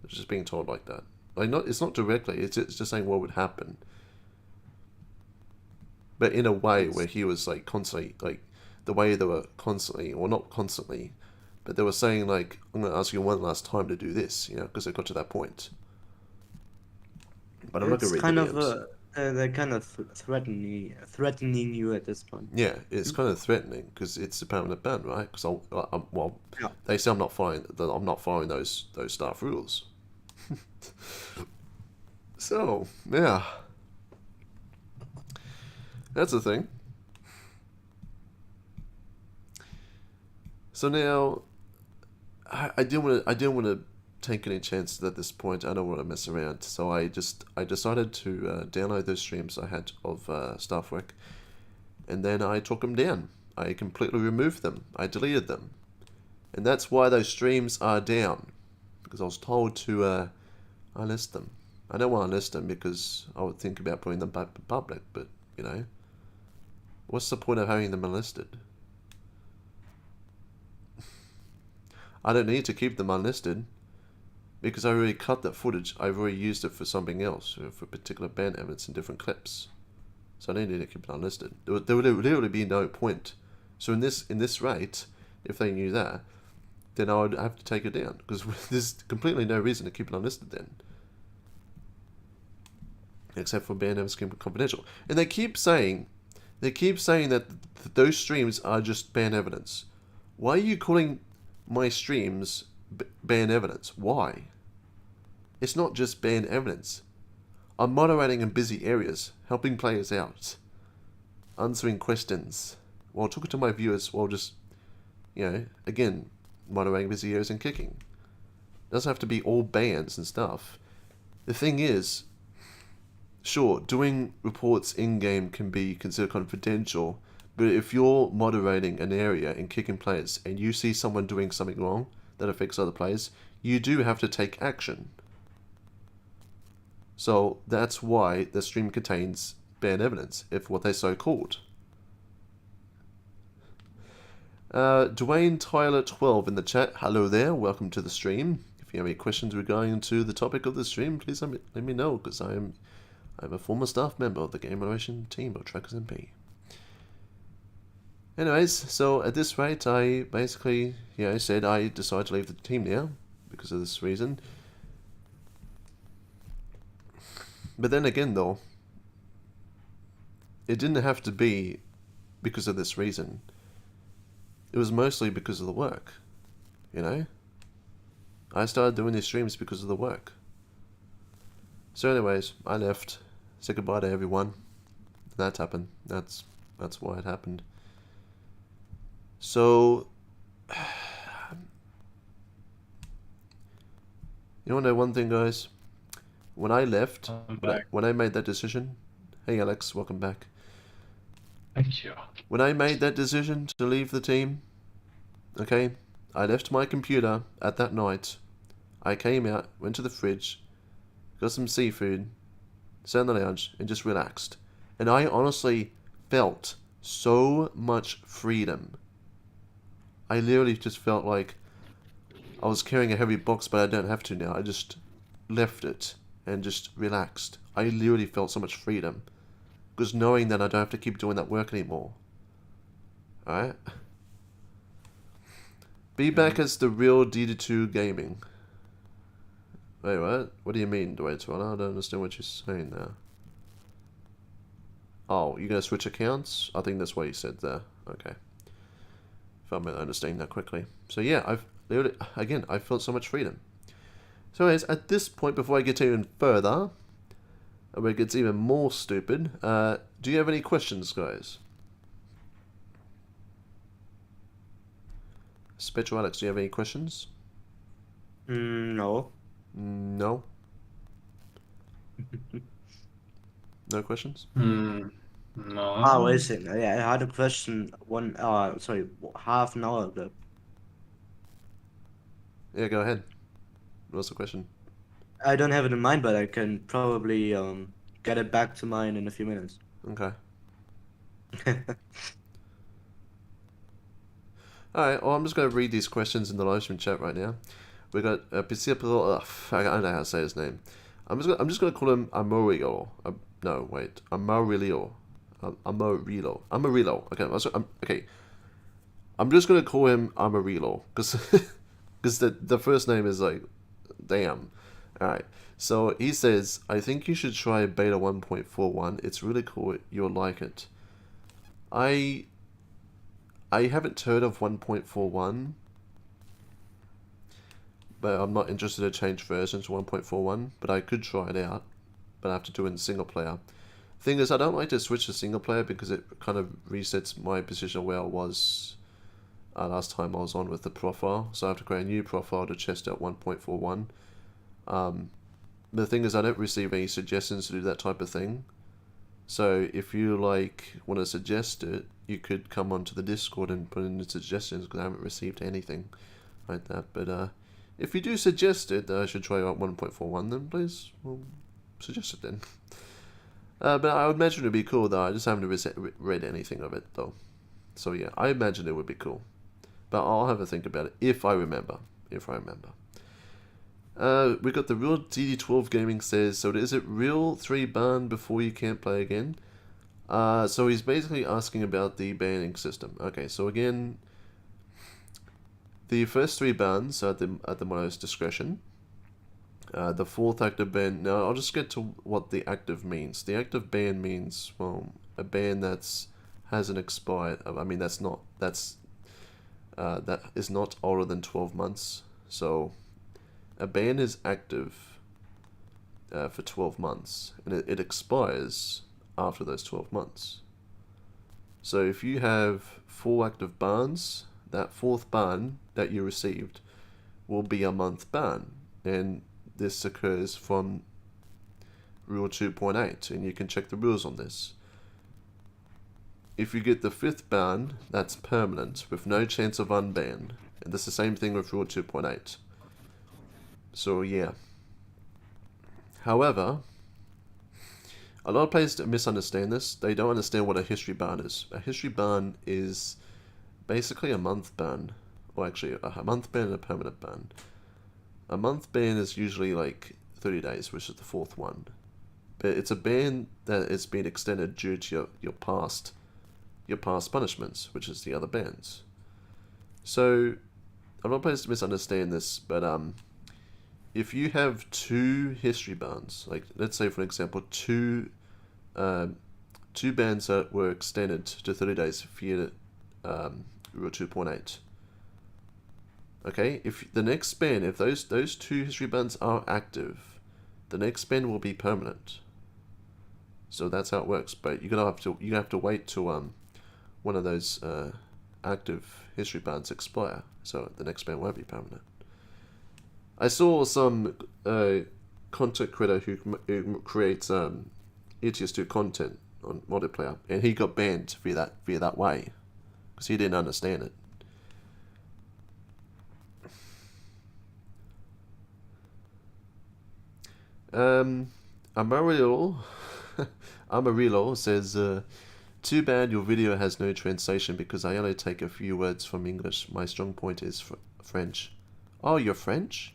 Just being told like that. Like, it's not directly. It's just saying what would happen. But in a way where he was like constantly, like the way they were constantly, or not constantly, but they were saying like, I'm going to ask you one last time to do this, you know, because it got to that point. But I'm not going to read the DMs. They're kind of threatening you at this point. Yeah, it's kind of threatening because it's a permanent ban, right? Because Yeah. they say I'm not following those staff rules. So yeah, that's the thing. So now, I didn't want to take any chances at this point. I don't want to mess around. So I decided to download those streams I had of staff work, and then I took them down. I completely removed them. I deleted them, and that's why those streams are down, because I was told to unlist them. I don't want to list them because I would think about putting them back in public, but you know, what's the point of having them unlisted? I don't need to keep them unlisted because I already cut that footage. I've already used it for something else, for particular band evidence in different clips. So I don't need to keep it unlisted. There would literally be no point. So in this rate, if they knew that, then I would have to take it down because there's completely no reason to keep it unlisted then. Except for band evidence confidential. And they keep saying that those streams are just band evidence. Why are you calling my streams ban evidence? Why? It's not just ban evidence. I'm moderating in busy areas, helping players out, answering questions, while talking to my viewers, while just, you know, again, moderating busy areas and kicking. It doesn't have to be all bans and stuff. The thing is, sure, doing reports in-game can be considered confidential, but if you're moderating an area and kicking players and you see someone doing something wrong that affects other players, you do have to take action. So that's why the stream contains banned evidence, if what they so called. Dwayne Tyler 12 in the chat. Hello there, welcome to the stream. If you have any questions regarding to the topic of the stream, please let me know, because I'm a former staff member of the Game Moderation team of TruckersMP. Anyways, so at this rate, I basically, said I decided to leave the team now because of this reason. But then again, though, it didn't have to be because of this reason. It was mostly because of the work, you know? I started doing these streams because of the work. So anyways, I left. Said goodbye to everyone. That happened. That's why it happened. So, you want to know one thing, guys? When I left, when I made that decision, hey Alex, welcome back. Thank you. When I made that decision to leave the team, okay, I left my computer at that night. I came out, went to the fridge, got some seafood, sat in the lounge, and just relaxed. And I honestly felt so much freedom. I literally just felt like I was carrying a heavy box, but I don't have to now. I just left it and just relaxed. I literally felt so much freedom. Because knowing that I don't have to keep doing that work anymore. Alright? Be back as the real DD2 gaming. Wait, what? What do you mean, Dwayne Toronto? I don't understand what you're saying there. Oh, you're going to switch accounts? I think that's what you said there. Okay. If I'm understanding that quickly. So yeah, I felt so much freedom. So anyways, at this point, before I get even further, where it gets even more stupid, do you have any questions, guys? Spectral Alex, do you have any questions? No. No? No questions? No. Ah, wait a second. Yeah, I had a question sorry, half an hour ago. Yeah, go ahead. What's the question? I don't have it in mind, but I can probably get it back to mine in a few minutes. Okay. Alright, well, I'm just going to read these questions in the live stream chat right now. We got I don't know how to say his name. I'm just gonna call him Amarillo. No, wait, Amarillo. Amarillo. Amarillo. Okay, okay. I'm just gonna call him Amarillo because the first name is like, damn. All right. So he says, I think you should try beta 1.41. It's really cool. You'll like it. I haven't heard of 1.41. But I'm not interested to change versions to 1.41, but I could try it out, but I have to do it in single player. Thing is, I don't like to switch to single player because it kind of resets my position where I was last time I was on with the profile, so I have to create a new profile to test out 1.41. The thing is, I don't receive any suggestions to do that type of thing, so if you like want to suggest it, you could come onto the Discord and put in the suggestions because I haven't received anything like that, but if you do suggest it that I should try out 1.41, then please, well, suggest it then. But I would imagine it would be cool, though. I just haven't read anything of it, though. So yeah, I imagine it would be cool. But I'll have a think about it, if I remember. We got the real DD12 Gaming says, so is it real 3 ban before you can't play again? So he's basically asking about the banning system. Okay, so again, the first 3 bans are at the moderator's discretion. The 4th active ban. Now I'll just get to what the active means. The active ban means, well, a ban that hasn't expired. I mean, that is not older than 12 months. So a ban is active for 12 months, and it expires after those 12 months. So if you have 4 active bans, that 4th ban that you received will be a month ban, and this occurs from rule 2.8, and you can check the rules on this. If you get the 5th ban, that's permanent with no chance of unban, and this is the same thing with rule 2.8. So yeah. However, a lot of players misunderstand this. They don't understand what a history ban is. A history ban is basically a month ban, or actually a month ban and a permanent ban. A month ban is usually like 30 days, which is the 4th one. But it's a ban that has been extended due to your past punishments, which is the other bans. So I'm not supposed to misunderstand this, but if you have 2 history bans, like let's say for example 2 bans that were extended to 30 days via rule 2.8. Okay, if the next ban, if those 2 history bans are active, the next ban will be permanent. So that's how it works. But you have to wait till one of those active history bans expire. So the next ban won't be permanent. I saw some content creator who creates ETS2 content on multiplayer, and he got banned via that way because he didn't understand it. Amarillo says, too bad your video has no translation because I only take a few words from English. My strong point is French. Oh, you're French?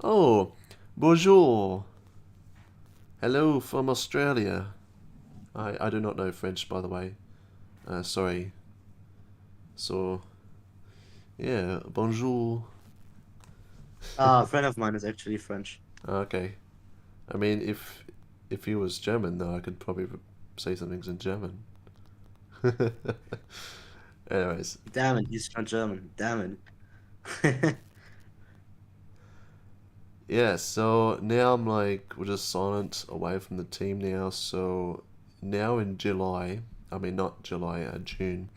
Oh, bonjour. Hello from Australia. I do not know French, by the way. Sorry. So, yeah, bonjour. A friend of mine is actually French. Okay. I mean, if he was German, though, I could probably say some things in German. Anyways. Damn it, he's not German. Damn it. yeah, so now I'm like, we're just silent away from the team now. So now in July, I mean not July, June.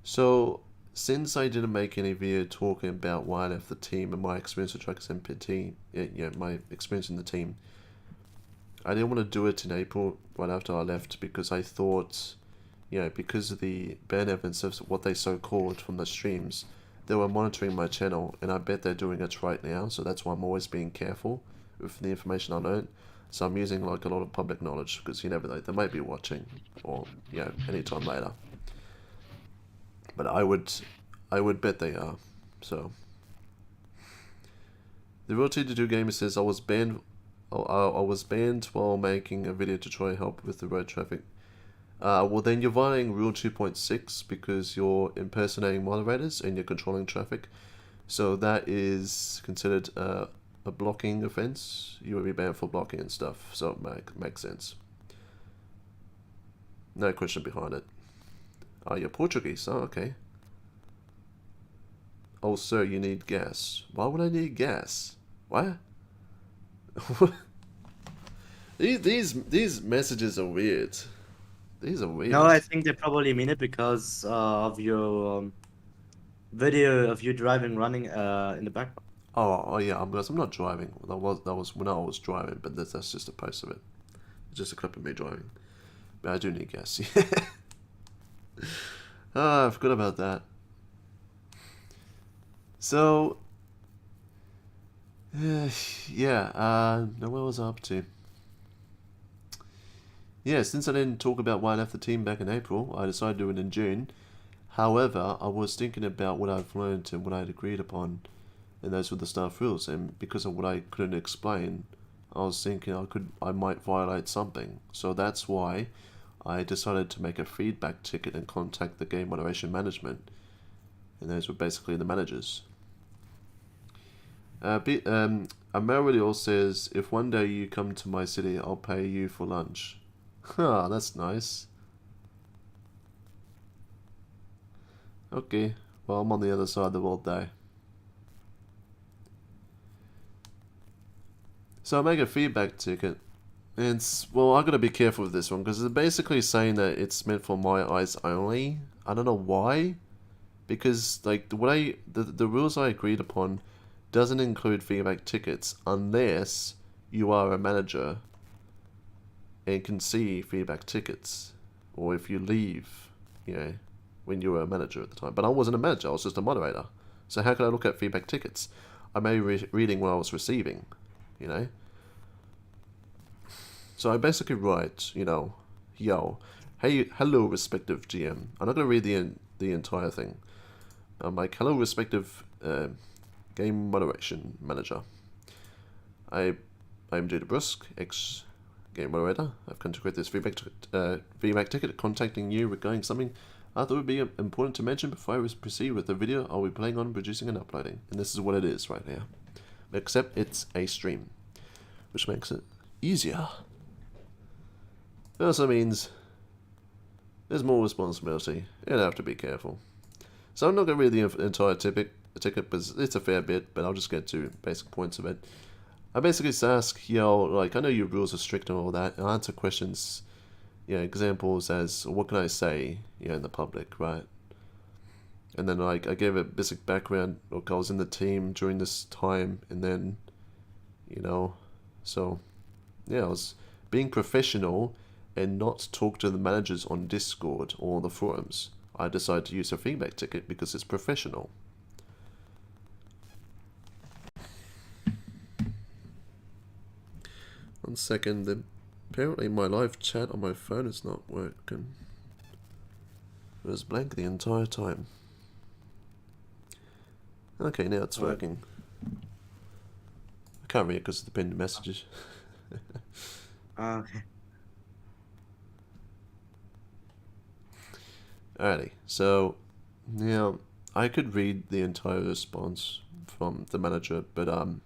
So since I didn't make any video talking about why I left the team and my experience with TruckersMP, my experience in the team, I didn't want to do it in April right after I left because I thought, because of the ban evidence of what they so-called from the streams, they were monitoring my channel, and I bet they're doing it right now, so that's why I'm always being careful with the information I learn. So I'm using like a lot of public knowledge because you never know, they might be watching, or anytime later. But I would bet they are. So the Real T2 Gamer says I was banned while making a video to try help with the road traffic. Well then you're violating Rule 2.6 because you're impersonating moderators and you're controlling traffic. So that is considered a blocking offense. You will be banned for blocking and stuff. So it makes sense. No question behind it. Oh, you're Portuguese. Oh, okay. Oh, sir, you need gas. Why would I need gas? What? These messages are weird. These are weird. No, I think they probably mean it because of your video of you driving, running in the background. Oh yeah, I'm not driving. That was when I was driving, but that's just a post of it. It's just a clip of me driving. But I do need gas. I forgot about that. So yeah, now what was I up to? Yeah, since I didn't talk about why I left the team back in April, I decided to do it in June. However, I was thinking about what I've learned and what I'd agreed upon, and those were the staff rules. And because of what I couldn't explain, I was thinking I might violate something. So that's why I decided to make a feedback ticket and contact the Game Moderation management, and those were basically the managers. Amariel says, if one day you come to my city, I'll pay you for lunch. Huh, that's nice. Okay, well, I'm on the other side of the world though. So I make a feedback ticket. And well, I gotta be careful with this one because it's basically saying that it's meant for my eyes only. I don't know why. Because like the rules I agreed upon doesn't include feedback tickets unless you are a manager and can see feedback tickets, or if you leave, when you were a manager at the time. But I wasn't a manager, I was just a moderator. So how could I look at feedback tickets? I may be reading what I was receiving, So I basically write, yo, hey, hello, respective GM. I'm not going to read the entire thing. I'm like, hello, respective Game Moderation Manager. I'm Judah Brusk, ex-Game Moderator. I've come to create this feedback ticket contacting you regarding something I thought would be important to mention before I proceed with the video I'll be playing on, producing and uploading. And this is what it is right now. Except it's a stream, which makes it easier. It also means there's more responsibility. You have to be careful. So I'm not going to read the entire ticket, because it's a fair bit, but I'll just get to basic points of it. I basically just ask, I know your rules are strict and all that, and I answer questions, examples as, what can I say, in the public, right? And then, I gave a basic background, look, I was in the team during this time, and then, so, I was being professional and not talk to the managers on Discord or the forums. I decided to use a feedback ticket because it's professional. One second, apparently my live chat on my phone is not working. It was blank the entire time. Okay, now it's working. I can't read it because of the pinned messages. Okay. Alrighty, so now I could read the entire response from the manager, but I'm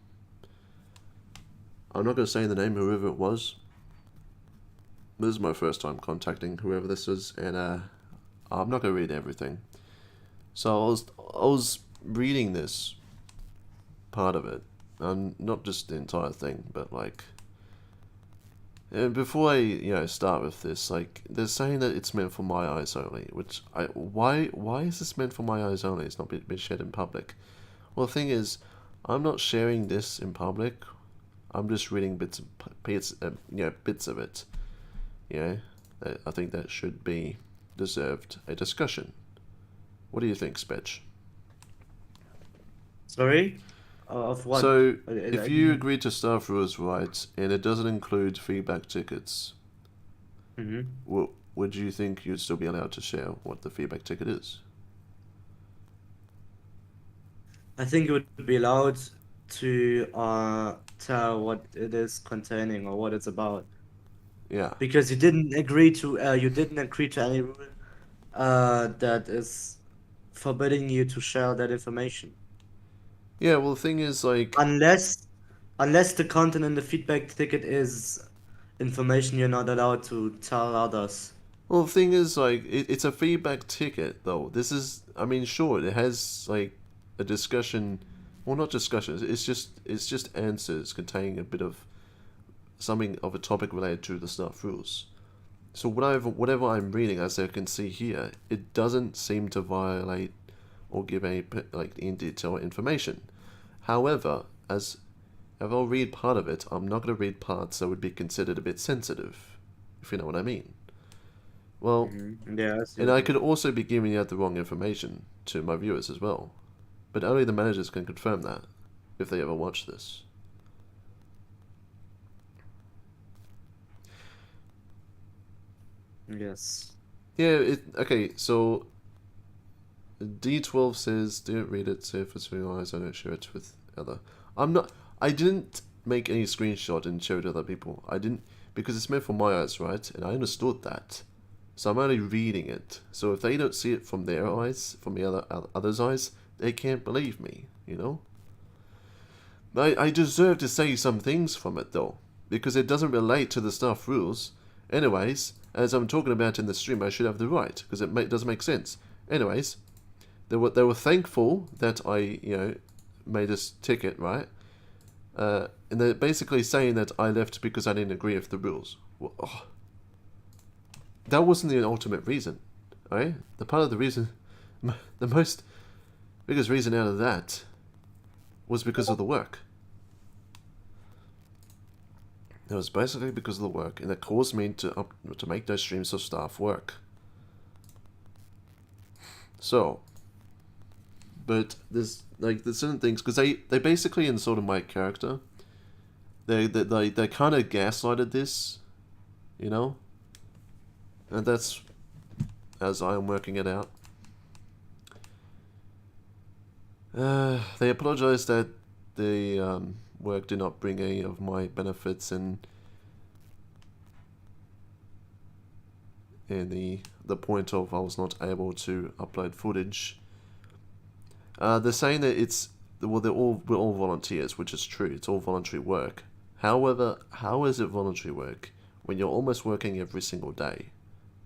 not going to say the name, whoever it was. This is my first time contacting whoever this is, and I'm not going to read everything. So I was reading this part of it, not just the entire thing, but like, and before I start with this, like, they're saying that it's meant for my eyes only, which why is this meant for my eyes only? It's not been shared in public. Well, the thing is, I'm not sharing this in public. I'm just reading bits of it. I think that should be deserved a discussion. What do you think, Spetch? Sorry? Of what? So, I if you didn't- agree to staff rules, right, and it doesn't include feedback tickets, Mhm. would you think you'd still be allowed to share what the feedback ticket is? I think it would be allowed to tell what it is containing or what it's about. Yeah. Because you didn't agree to any rule that is forbidding you to share that information. Yeah, well, the thing is, like, Unless the content in the feedback ticket is information you're not allowed to tell others. well, the thing is, like, it's a feedback ticket, though. This is, I mean, sure, it has, like, a discussion, well, not discussion, it's just answers containing a bit of something of a topic related to the staff rules. So whatever I'm reading, as I can see here, it doesn't seem to violate or give any like in detail information. However, if I'll read part of it, I'm not going to read parts that would be considered a bit sensitive, if you know what I mean. Well, Yeah, I see and what I you could also be giving out the wrong information to my viewers as well. But only the managers can confirm that, if they ever watch this. mean. Yes. Yeah, okay, so D12 says, don't read it, say if it's for your eyes, I don't share it with other. I didn't make any screenshot and show it to other people. I didn't, because it's meant for my eyes, right? And I understood that. So I'm only reading it. So if they don't see it from their eyes, from the others' eyes, they can't believe me, you know? I deserve to say some things from it, though, because it doesn't relate to the staff rules. Anyways, as I'm talking about in the stream, I should have the right, because it doesn't make sense. Anyways, they were thankful that I, made this ticket, right? And they're basically saying that I left because I didn't agree with the rules. Well, that wasn't the ultimate reason, right? The part of the reason, the biggest reason out of that was because of the work. It was basically because of the work, and it caused me to make those streams of staff work. So, but there's certain things, because they basically insulted my character. They kind of gaslighted this, you know, and that's as I am working it out. They apologized that the work did not bring any of my benefits in the point of I was not able to upload footage. They're saying that we're all volunteers, which is true. It's all voluntary work. However, how is it voluntary work when you're almost working every single day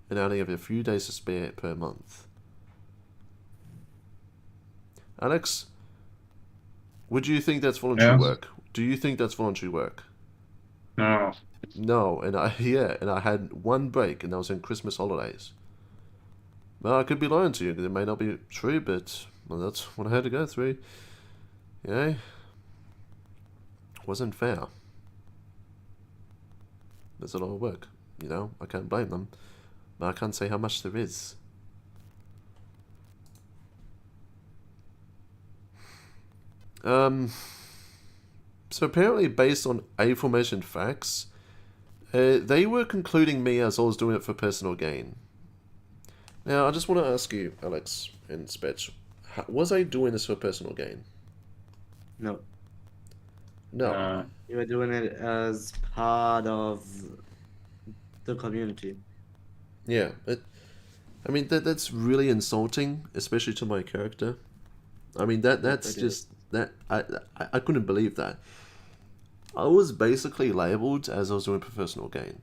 and only have a few days to spare per month? Alex, would you think that's voluntary Yes. work? Do you think that's voluntary work? No. No, and I had one break, and that was in Christmas holidays. Well, I could be lying to you, because it may not be true, but well, that's what I had to go through. You know? Wasn't fair. There's a lot of work, you know? I can't blame them. But I can't say how much there is. So apparently, based on aforementioned facts, they were concluding me as I was doing it for personal gain. Now, I just want to ask you, Alex and Spetch, was I doing this for personal gain? No. No. You were doing it as part of the community. Yeah, I mean that's really insulting, especially to my character. I mean that's It just that I couldn't believe that. I was basically labeled as I was doing professional gain.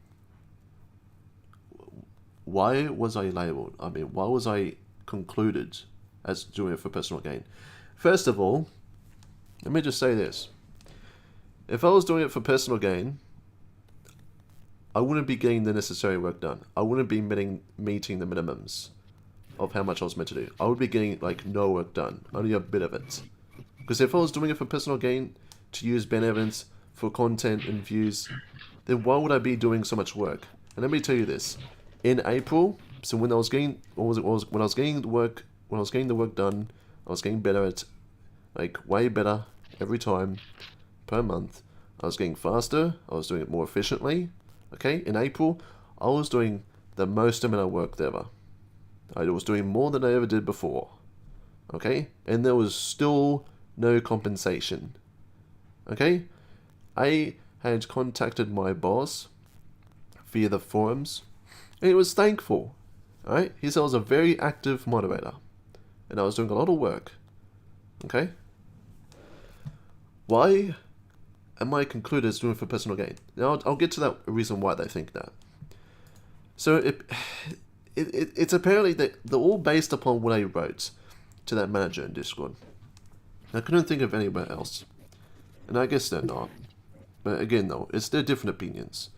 Why was I labeled? I mean, why was I concluded as doing it for personal gain? First of all, let me just say this. If I was doing it for personal gain, I wouldn't be getting the necessary work done. I wouldn't be meeting the minimums of how much I was meant to do. I would be getting like no work done, only a bit of it. Because if I was doing it for personal gain, to use Ben Evans for content and views, then why would I be doing so much work? And let me tell you this: in April, so when I was getting, when I was getting the work, done, I was getting better at, like way better every time, per month. I was getting faster. I was doing it more efficiently. Okay, in April, I was doing the most amount of work ever. I was doing more than I ever did before. Okay, and there was still no compensation. Okay, I had contacted my boss via the forums, and he was thankful. Alright, he said I was a very active moderator, and I was doing a lot of work. Okay, why am I concluded as doing it for personal gain? Now I'll get to that reason why they think that. So it's apparently that they're all based upon what I wrote to that manager in Discord. I couldn't think of anywhere else, and I guess they're not. But again, though, it's their different opinions,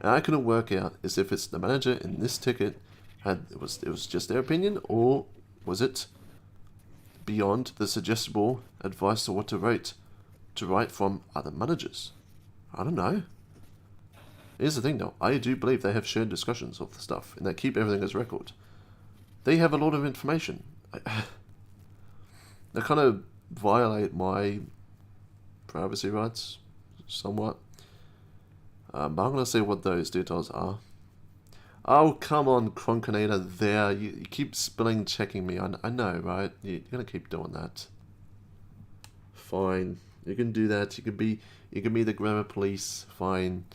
and I couldn't work out as if it's the manager in this ticket it was just their opinion, or was it beyond the suggestible advice of what to write from other managers. I don't know. Here's the thing though, I do believe they have shared discussions of the stuff, and they keep everything as record. They have a lot of information. They kind of violate my privacy rights, somewhat. But I'm going to say what those details are. Oh, come on, Cronkinator, there. You keep spelling checking me. I know, right? You're going to keep doing that. Fine. You can do that. You can be the grammar police. Fine.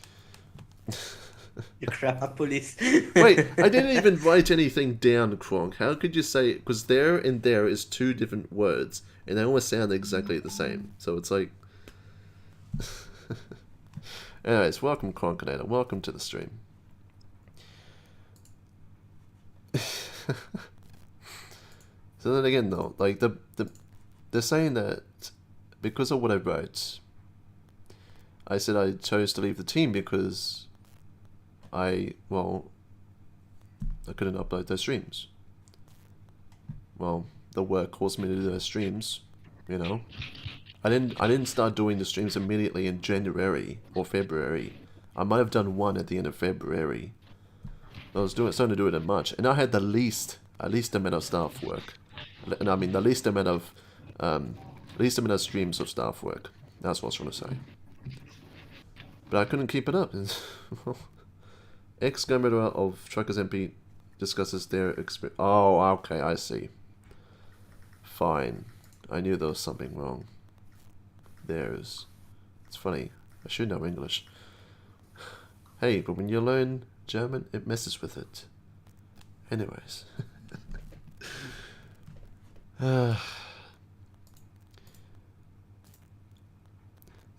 You grammar police. Wait, I didn't even write anything down, Kronk. How could you say... Because there and there is two different words, and they almost sound exactly the same. So it's like... Anyways, welcome, Cronkinator. Welcome to the stream. So then again, though, like they're saying that because of what I wrote, I said I chose to leave the team because I couldn't upload those streams. Well, the work caused me to do those streams, you know. I didn't start doing the streams immediately in January or February. I might have done one at the end of February. I was starting to do it in March, and I had the least amount of staff work, and I mean the least amount of streams of staff work. That's what I was trying to say. But I couldn't keep it up. Ex-Game Moderator of TruckersMP discusses their experience. Oh, okay, I see. Fine. I knew there was something wrong. It's funny. I should know English. Hey, but when you learn German, it messes with it. Anyways. They're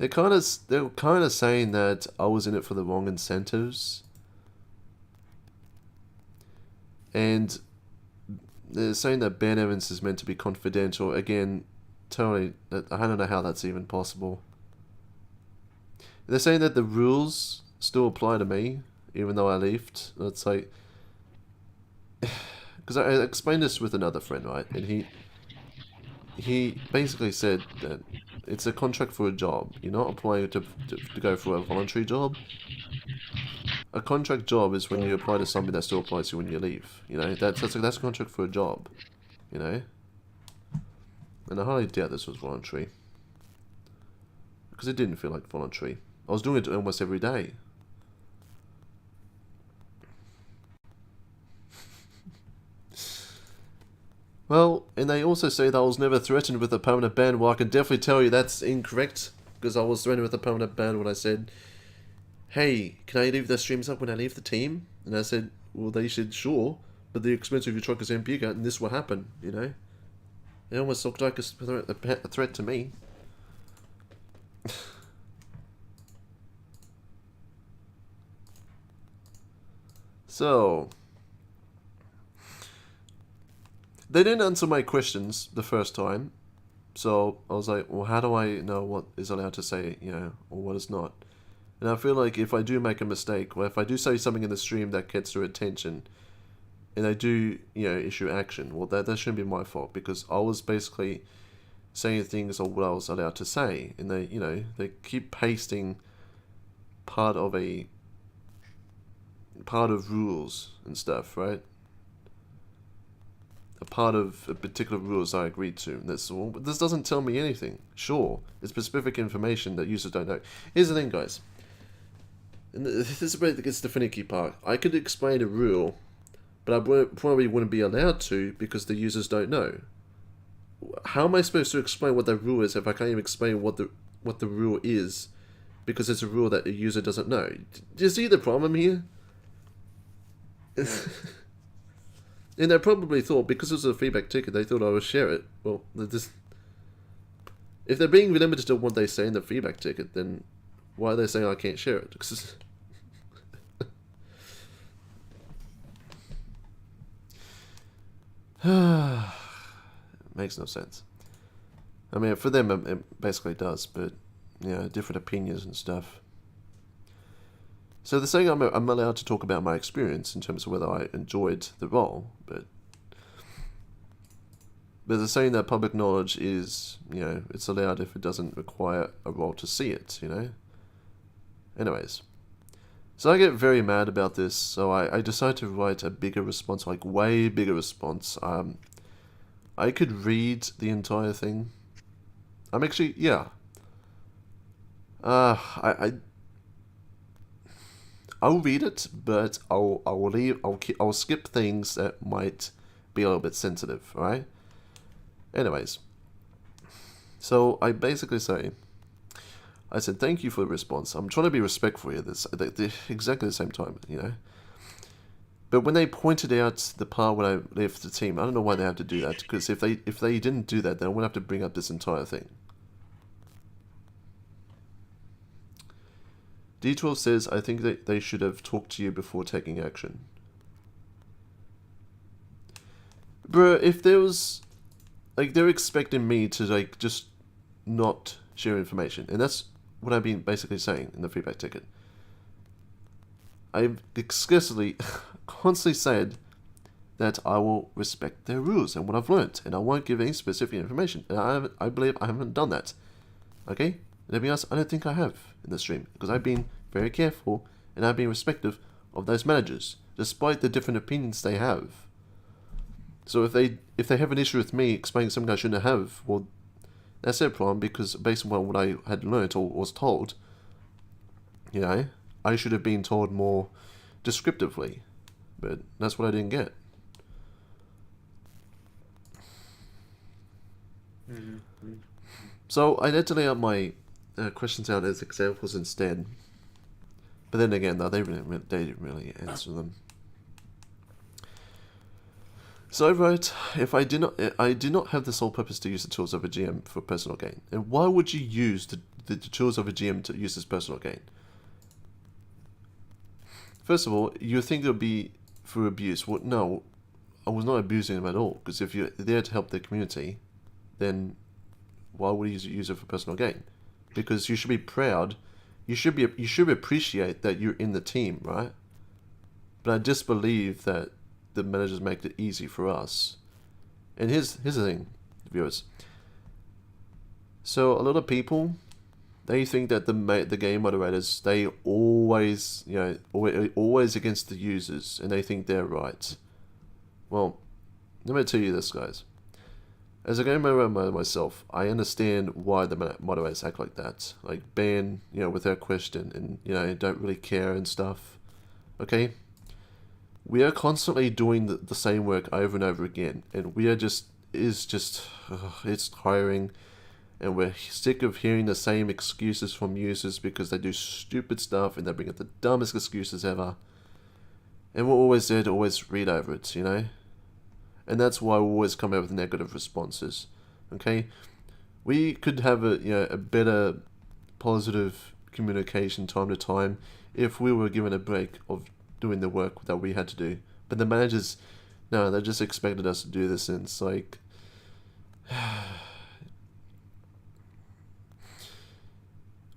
kind of saying that I was in it for the wrong incentives. And they're saying that Ben Evans is meant to be confidential. Again, totally, I don't know how that's even possible. They're saying that the rules still apply to me, even though I left. It's like... Because I explained this with another friend, right? And he basically said that it's a contract for a job. You're not applying to go for a voluntary job. A contract job is when you apply to something that still applies to you when you leave. You know, that's a contract for a job. You know? And I highly doubt this was voluntary. Because it didn't feel like voluntary. I was doing it almost every day. Well, and they also say that I was never threatened with a permanent ban. Well, I can definitely tell you that's incorrect. Because I was threatened with a permanent ban when I said, hey, can I leave the streams up when I leave the team? And I said, well, they said, sure. But the expense of your TruckersMP account, and this will happen, you know? It almost looked like a threat to me. So... They didn't answer my questions the first time. So I was like, well, how do I know what is allowed to say, or what is not? And I feel like if I do make a mistake, or if I do say something in the stream that gets their attention, and they do, issue action, well, that shouldn't be my fault, because I was basically saying things of what I was allowed to say, and they keep pasting part of rules and stuff, right? A part of a particular rules I agreed to. And this doesn't tell me anything. Sure, it's specific information that users don't know. Here's the thing, guys. And this is where it gets the finicky part. I could explain a rule, but I probably wouldn't be allowed to because the users don't know. How am I supposed to explain what the rule is if I can't even explain what the rule is because it's a rule that a user doesn't know? Do you see the problem here? And they probably thought, because it was a feedback ticket, they thought I would share it. Well, if they're being limited to what they say in the feedback ticket, then why are they saying I can't share it? Because it makes no sense. I mean, for them, it basically does, but, different opinions and stuff. So they're saying I'm allowed to talk about my experience in terms of whether I enjoyed the role, but they're saying that public knowledge is, it's allowed if it doesn't require a role to see it, Anyways. So I get very mad about this, so I decide to write a bigger response, like way bigger response. I could read the entire thing. I'm actually, yeah. I'll read it, but I'll skip things that might be a little bit sensitive, alright? Anyways. So I basically say, I said, thank you for the response. I'm trying to be respectful here, exactly the same time, But when they pointed out the part when I left the team, I don't know why they have to do that, because if they didn't do that, then I wouldn't have to bring up this entire thing. D12 says, I think that they should have talked to you before taking action. Bruh, if there was... Like, they're expecting me to, like, just not share information. And that's what I've been basically saying in the feedback ticket. I've explicitly, constantly said that I will respect their rules and what I've learned. And I won't give any specific information. And I believe I haven't done that. Okay? And to be honest, I don't think I have in the stream, because I've been very careful and I've been respectful of those managers, despite the different opinions they have. So if they have an issue with me explaining something I shouldn't have, well, that's their problem, because based on what I had learnt or was told, I should have been told more descriptively, but that's what I didn't get. Mm-hmm. So I had to lay out my questions out as examples instead. But then again, though, they didn't really answer them. So I wrote, I did not have the sole purpose to use the tools of a GM for personal gain. And why would you use the tools of a GM to use as personal gain? First of all, you think it would be for abuse. Well, no, I was not abusing them at all. Because if you're there to help the community, then why would you use it for personal gain? Because you should be proud. You should appreciate that you're in the team, right? But I just believe that the managers make it easy for us. And here's the thing, viewers. So a lot of people, they think that the game moderators, they always, always against the users, and they think they're right. Well, let me tell you this, guys. As a game moderator myself, I understand why the moderators act like that. Like ban, without question, and don't really care and stuff. Okay? We are constantly doing the same work over and over again, and we are it's tiring, and we're sick of hearing the same excuses from users because they do stupid stuff and they bring up the dumbest excuses ever. And we're always there to always read over it, And that's why we always come out with negative responses. Okay? We could have a better positive communication time to time if we were given a break of doing the work that we had to do. But the managers, no, they just expected us to do this, and it's like,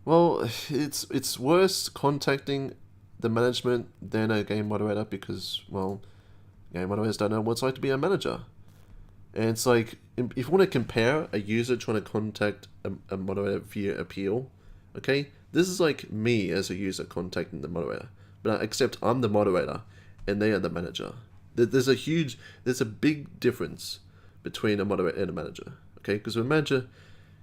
Well, it's worse contacting the management than a game moderator because, well, game moderators don't know what it's like to be a manager. And it's like, if you want to compare a user trying to contact a moderator via appeal, okay, this is like me as a user contacting the moderator, but except I'm the moderator and they are the manager. There's a big difference between a moderator and a manager, okay? Because with a manager,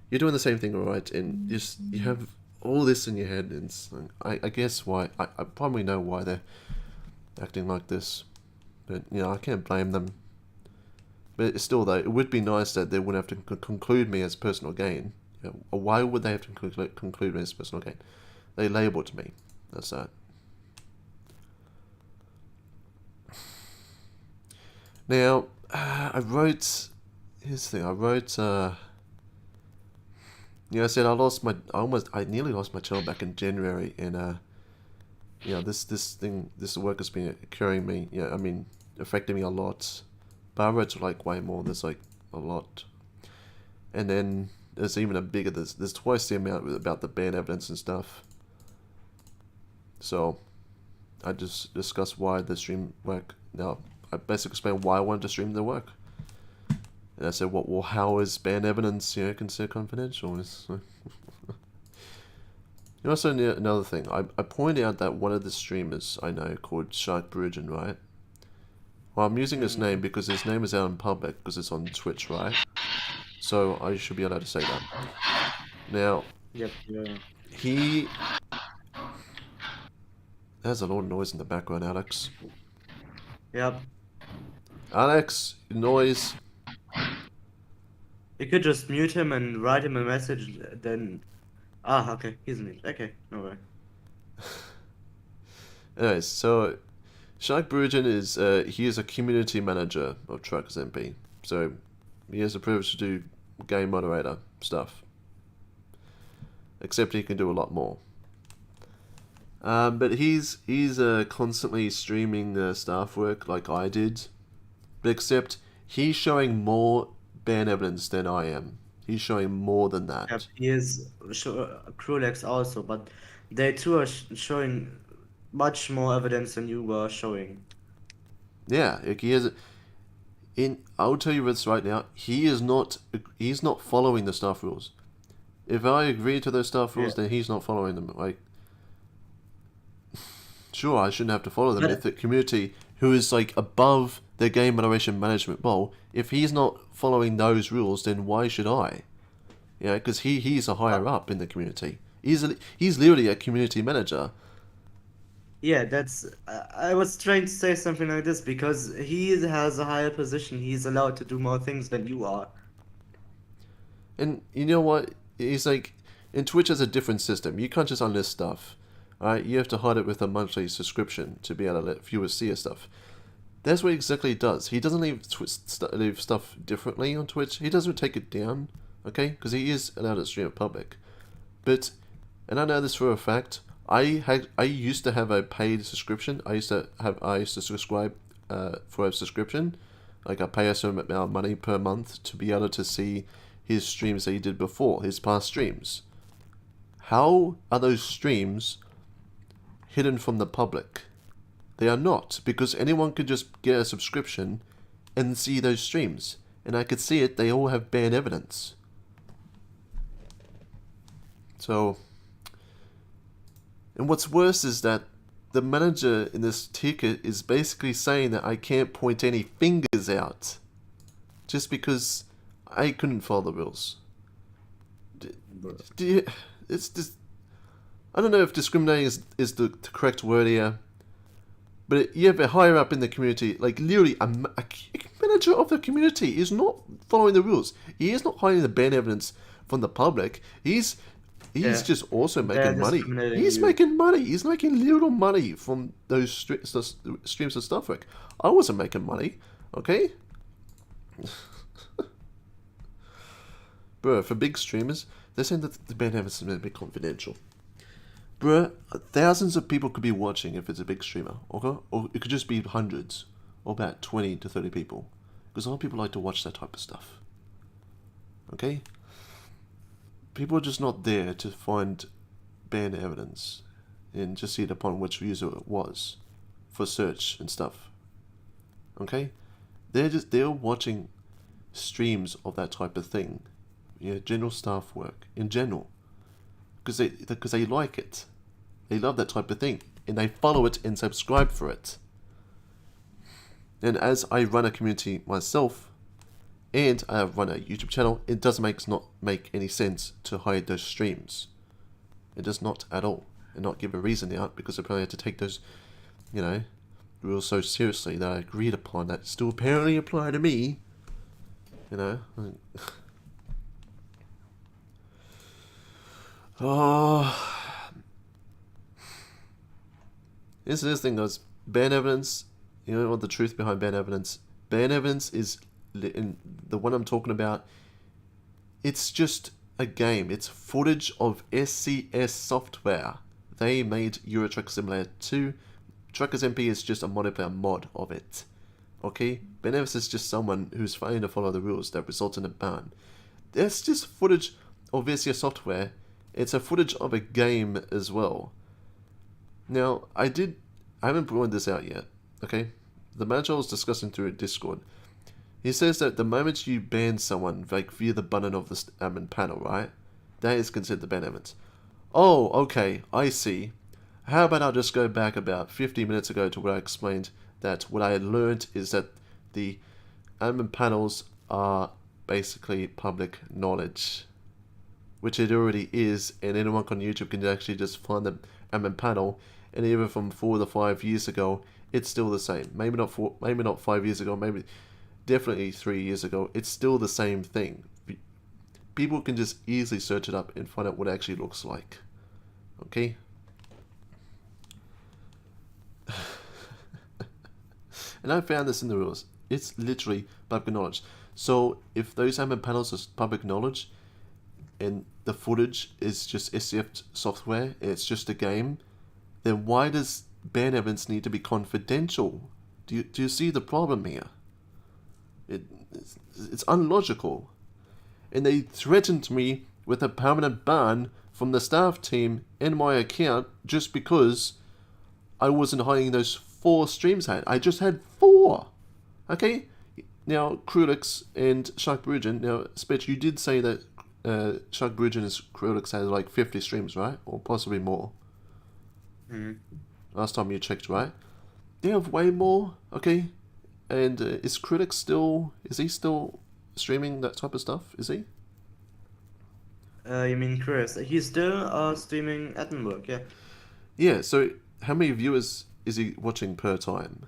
you're doing the same thing, alright, and you have all this in your head, and it's like, I guess why, I probably know why they're acting like this, but, you know, I can't blame them. But still, though, it would be nice that they wouldn't have to conclude me as personal gain. You know, why would they have to conclude me as personal gain? They labeled me. That's that. Now, I wrote... Here's the thing. I wrote... I said I nearly lost my channel back in January, and this work has been occurring me. Affecting me a lot. But I wrote like way more. There's like a lot, and then there's even a bigger. There's twice the amount about the ban evidence and stuff. So I just discussed why the stream work. Now I basically explained why I wanted to stream the work. And I said, well, how is ban evidence, considered confidential? Also, another thing, I pointed out that one of the streamers I know called Shark Brugen, right? Well, I'm using his name because his name is out in public because it's on Twitch, right? So I should be allowed to say that. Now, Yep. Yeah. There's a lot of noise in the background, Alex. Yep. Alex, noise. You could just mute him and write him a message. Then, okay, he's muted. Okay, no way. Anyways, so Shark Brugen is he is a community manager of TruckersMP, so he has the privilege to do game moderator stuff. Except he can do a lot more. But he's constantly streaming staff work like I did, but except he's showing more ban evidence than I am. He's showing more than that. Yep, he is Krulex also, but they too are showing much more evidence than you were showing. Yeah, like he has. I'll tell you this right now. He's not following the staff rules. If I agree to those staff rules, then he's not following them. Like, sure, I shouldn't have to follow them. If the community who is like above the game moderation management role, if he's not following those rules, then why should I? Yeah, because he's a higher up in the community. He's literally a community manager. Yeah, that's. I was trying to say something like this because he has a higher position. He's allowed to do more things than you are. And you know what? He's like, in Twitch has a different system. You can't just unlist stuff. Alright, you have to hide it with a monthly subscription to be able to let viewers see your stuff. That's what exactly he does. He doesn't leave stuff differently on Twitch. He doesn't take it down, okay? Because he is allowed to stream it public. But, and I know this for a fact, I used to have a paid subscription. I used to subscribe for a subscription. Like I pay a certain amount of money per month to be able to see his streams that he did before, his past streams. How are those streams hidden from the public? They are not, because anyone could just get a subscription and see those streams. And I could see it, they all have ban evidence. So, and what's worse is that the manager in this ticket is basically saying that I can't point any fingers out. Just because I couldn't follow the rules. It's just, I don't know if discriminating is the correct word here. But you have a higher up in the community, like literally a manager of the community is not following the rules. He is not hiding the ban evidence from the public. He's just also making money. He's making money. He's making little money from those streams of stuff work. I wasn't making money, okay? Bro, for big streamers, they're saying that the ban evidence is meant to be confidential. Bruh, thousands of people could be watching if it's a big streamer, okay? Or it could just be hundreds, or about 20 to 30 people. Because a lot of people like to watch that type of stuff. Okay? People are just not there to find ban evidence and just see it upon which user it was for search and stuff. Okay? They're watching streams of that type of thing. Yeah, general staff work in general. Because they like it. They love that type of thing. And they follow it and subscribe for it. And as I run a community myself, and I run a YouTube channel, it doesn't not make any sense to hide those streams. It does not at all. And not give a reason out, because I probably had to take those, you know, rules so seriously that I agreed upon that still apparently apply to me. You know? Oh. Here's this thing, guys. Ban evidence. You know what the truth behind ban evidence? Ban evidence is, in the one I'm talking about, it's just a game. It's footage of SCS software. They made Euro Truck Simulator 2. TruckersMP is just a modifier mod of it. Okay? Ban evidence is just someone who's failing to follow the rules that result in a ban. That's just footage of SCS software. It's a footage of a game as well. Now, I haven't pointed this out yet. Okay, the manager was discussing through Discord. He says that the moment you ban someone, like via the button of the admin panel, right? That is considered the ban evidence. Oh, okay, I see. How about I just go back about 50 minutes ago to where I explained that what I had learned is that the admin panels are basically public knowledge, which it already is, and anyone on YouTube can actually just find the admin panel, and even from 4 to 5 years ago, it's still the same. Maybe not 5 years ago, maybe definitely 3 years ago. It's still the same thing. People can just easily search it up and find out what it actually looks like. Okay? And I found this in the rules. It's literally public knowledge. So if those admin panels are public knowledge and the footage is just SCF software and it's just a game, then why does ban evidence need to be confidential? Do you see the problem here? It's unlogical. And they threatened me with a permanent ban from the staff team in my account just because I wasn't hiding those 4 streams I had. I just had 4. Okay? Now, Krulix and Shark Brugen. Now, Spitch, you did say that Shark Brugen and Krulix had like 50 streams, right? Or possibly more. Last time you checked, right? They have way more, okay? And is Krulix is he still streaming that type of stuff? Is he? You mean Chris? He's still streaming admin work, yeah. Yeah, so how many viewers is he watching per time?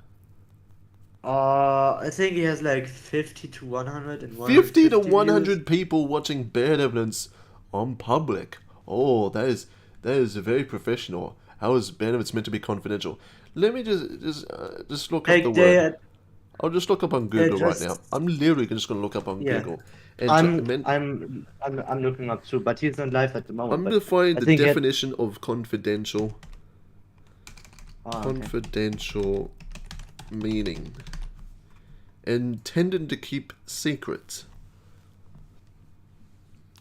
I think he has like 50 to 100 and 50 to 150 100 views. people watching ban evidence on public. Oh, that is very professional. How is ban evidence meant to be confidential? Let me just look up Like the they, word. I'll just look up on Google right now. just I'm literally just going to look up on yeah. Google. And I'm looking up too, but he's not live at the moment. I'm But defining I the think definition of confidential. okay. Confidential meaning. Intended to keep secret.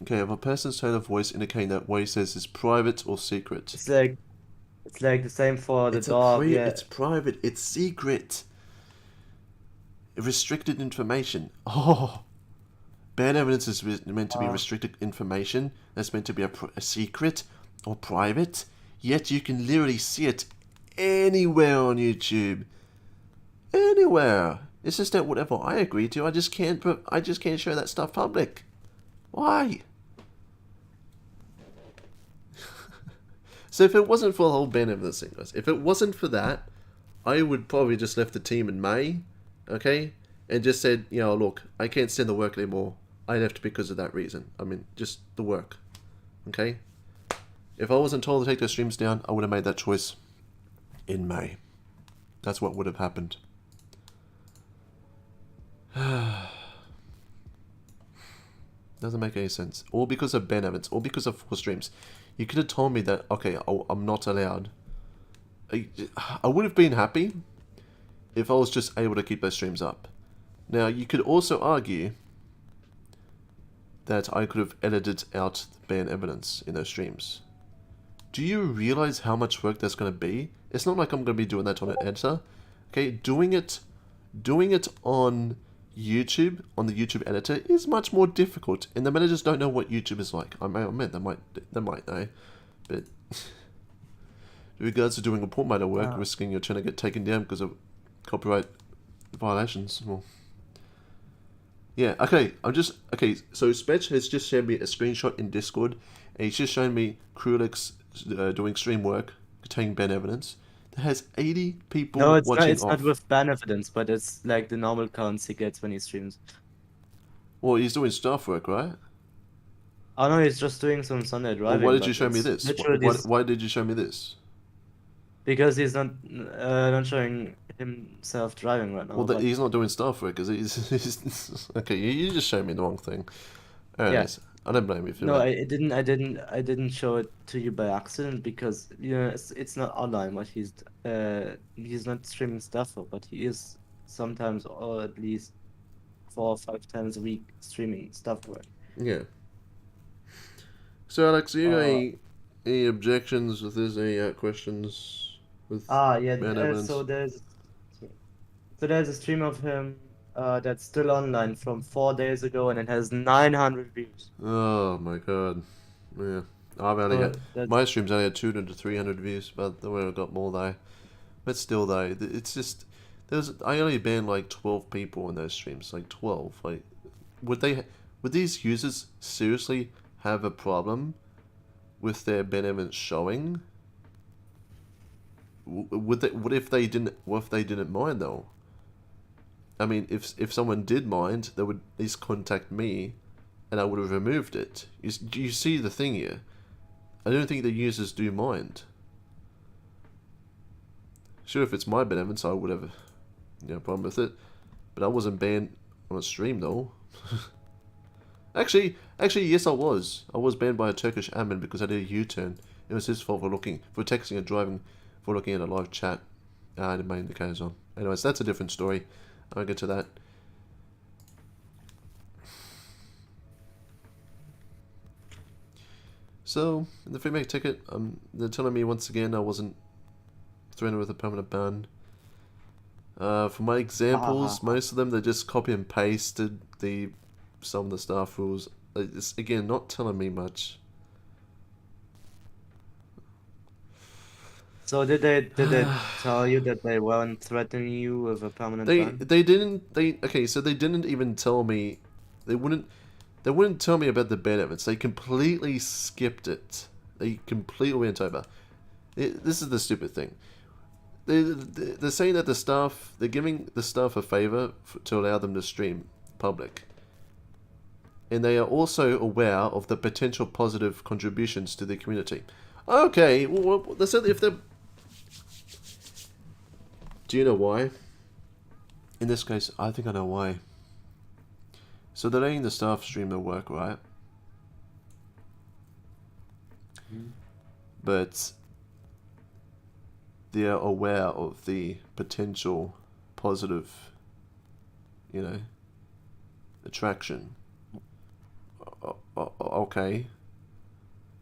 Okay, if a person's tone of voice indicating that what he says is private or secret. It's like the same for the dog. Yeah. It's private. It's secret. Restricted information. Oh, ban evidence is meant to be restricted information. That's meant to be a secret or private. Yet you can literally see it anywhere on YouTube. Anywhere. It's just that whatever I agree to, I just can't show that stuff public. Why? So if it wasn't for the whole ban evidence thing, guys, if it wasn't for that, I would probably just left the team in May, okay, and just said, you know, look, I can't stand the work anymore. I left because of that reason. I mean, just the work, okay. If I wasn't told to take those streams down, I would have made that choice in May. That's what would have happened. Doesn't make any sense. All because of ban evidence. All because of 4 streams. You could have told me that, okay, I'm not allowed. I would have been happy if I was just able to keep those streams up. Now, you could also argue that I could have edited out the ban evidence in those streams. Do you realize how much work that's going to be? It's not like I'm going to be doing that on an editor. Okay, doing it on YouTube, on the YouTube editor, is much more difficult. And the managers don't know what YouTube is like. I may admit they might know, but in regards to doing report miner work, risking your channel get taken down because of copyright violations. Well, yeah. Okay, so Spetch has just shared me a screenshot in Discord, and he's just shown me Krulix doing stream work containing ban evidence. That has 80 people No, it's watching not. It's off. not with ban evidence, but it's like the normal counts he gets when he streams. Well, he's doing staff work, right? Oh no, he's just doing some Sunday driving. Well, why did but you show me it's this? literally Why did you show me this? because he's not showing himself driving right now. Well, but he's not doing staff work, is he? He's okay, you just showed me the wrong thing. Anyways, I don't blame you for no, that. I didn't show it to you by accident because it's not online. What he's not streaming stuff, but he is sometimes, or at least 4 or 5 times a week streaming stuff work. Yeah. So, Alex, you got any objections with this? Any questions with Yeah. ban evidence? So there's a stream of him that's still online from 4 days ago, and it has 900 views. Oh my god. Yeah. I've only had, my streams only had 200 to 300 views, but the way I got more though. But still though, it's just I only banned like 12 people in those streams, like 12. Like, would these users seriously have a problem with their ban evidence showing? What if they didn't mind though? I mean, if someone did mind, they would at least contact me, and I would have removed it. You see the thing here? I don't think the users do mind. Sure, if it's my ban evidence, I would have no problem with it. But I wasn't banned on a stream though. Actually, yes, I was. I was banned by a Turkish admin because I did a U-turn. It was his fault for texting and driving, for looking at a live chat. I didn't my indicators on. Anyways, that's a different story. I'll get to that. So, in the feedback ticket, they're telling me once again I wasn't threatened with a permanent ban. For my examples, most of them, they just copy and pasted some of the staff rules. It's, again, not telling me much. So did they tell you that they weren't threatening you with a permanent ban? So they didn't even tell me. They wouldn't tell me about the ban evidence. They completely skipped it. They completely went over. This is the stupid thing. They're saying that they're giving the staff a favor to allow them to stream public. And they are also aware of the potential positive contributions to the community. Okay, well, they said if they're... Do you know why? In this case, I think I know why. So they're letting the staff stream their work, right? But they are aware of the potential positive, attraction. Okay.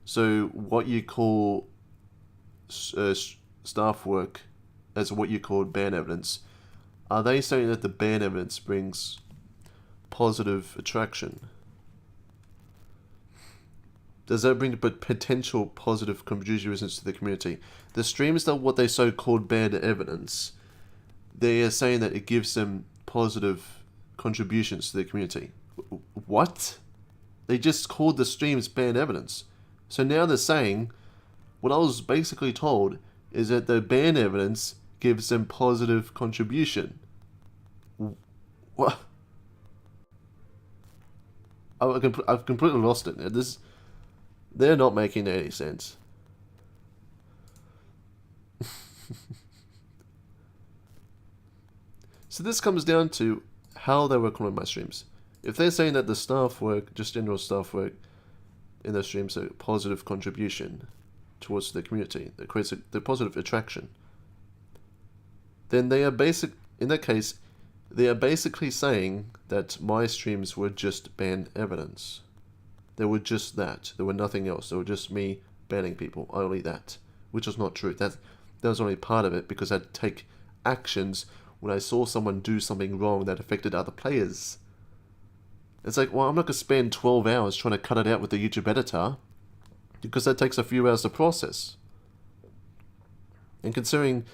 So what you call staff work as what you call ban evidence, are they saying that the ban evidence brings positive attraction? Does that bring potential positive contributions to the community? The streams that what they so-called ban evidence, they are saying that it gives them positive contributions to the community. What? They just called the streams ban evidence. So now they're saying, what I was basically told is that the ban evidence gives them positive contribution. What? I've completely lost it. They're not making any sense. So this comes down to how they work on my streams. If they're saying that the staff work, just general staff work in their streams, a positive contribution towards the community that creates the positive attraction, then they are in that case, they are basically saying that my streams were just ban evidence. They were just that. There were nothing else. They were just me banning people, only that, which is not true. That was only part of it, because I'd take actions when I saw someone do something wrong that affected other players. It's like, well, I'm not going to spend 12 hours trying to cut it out with the YouTube editor, because that takes a few hours to process. And considering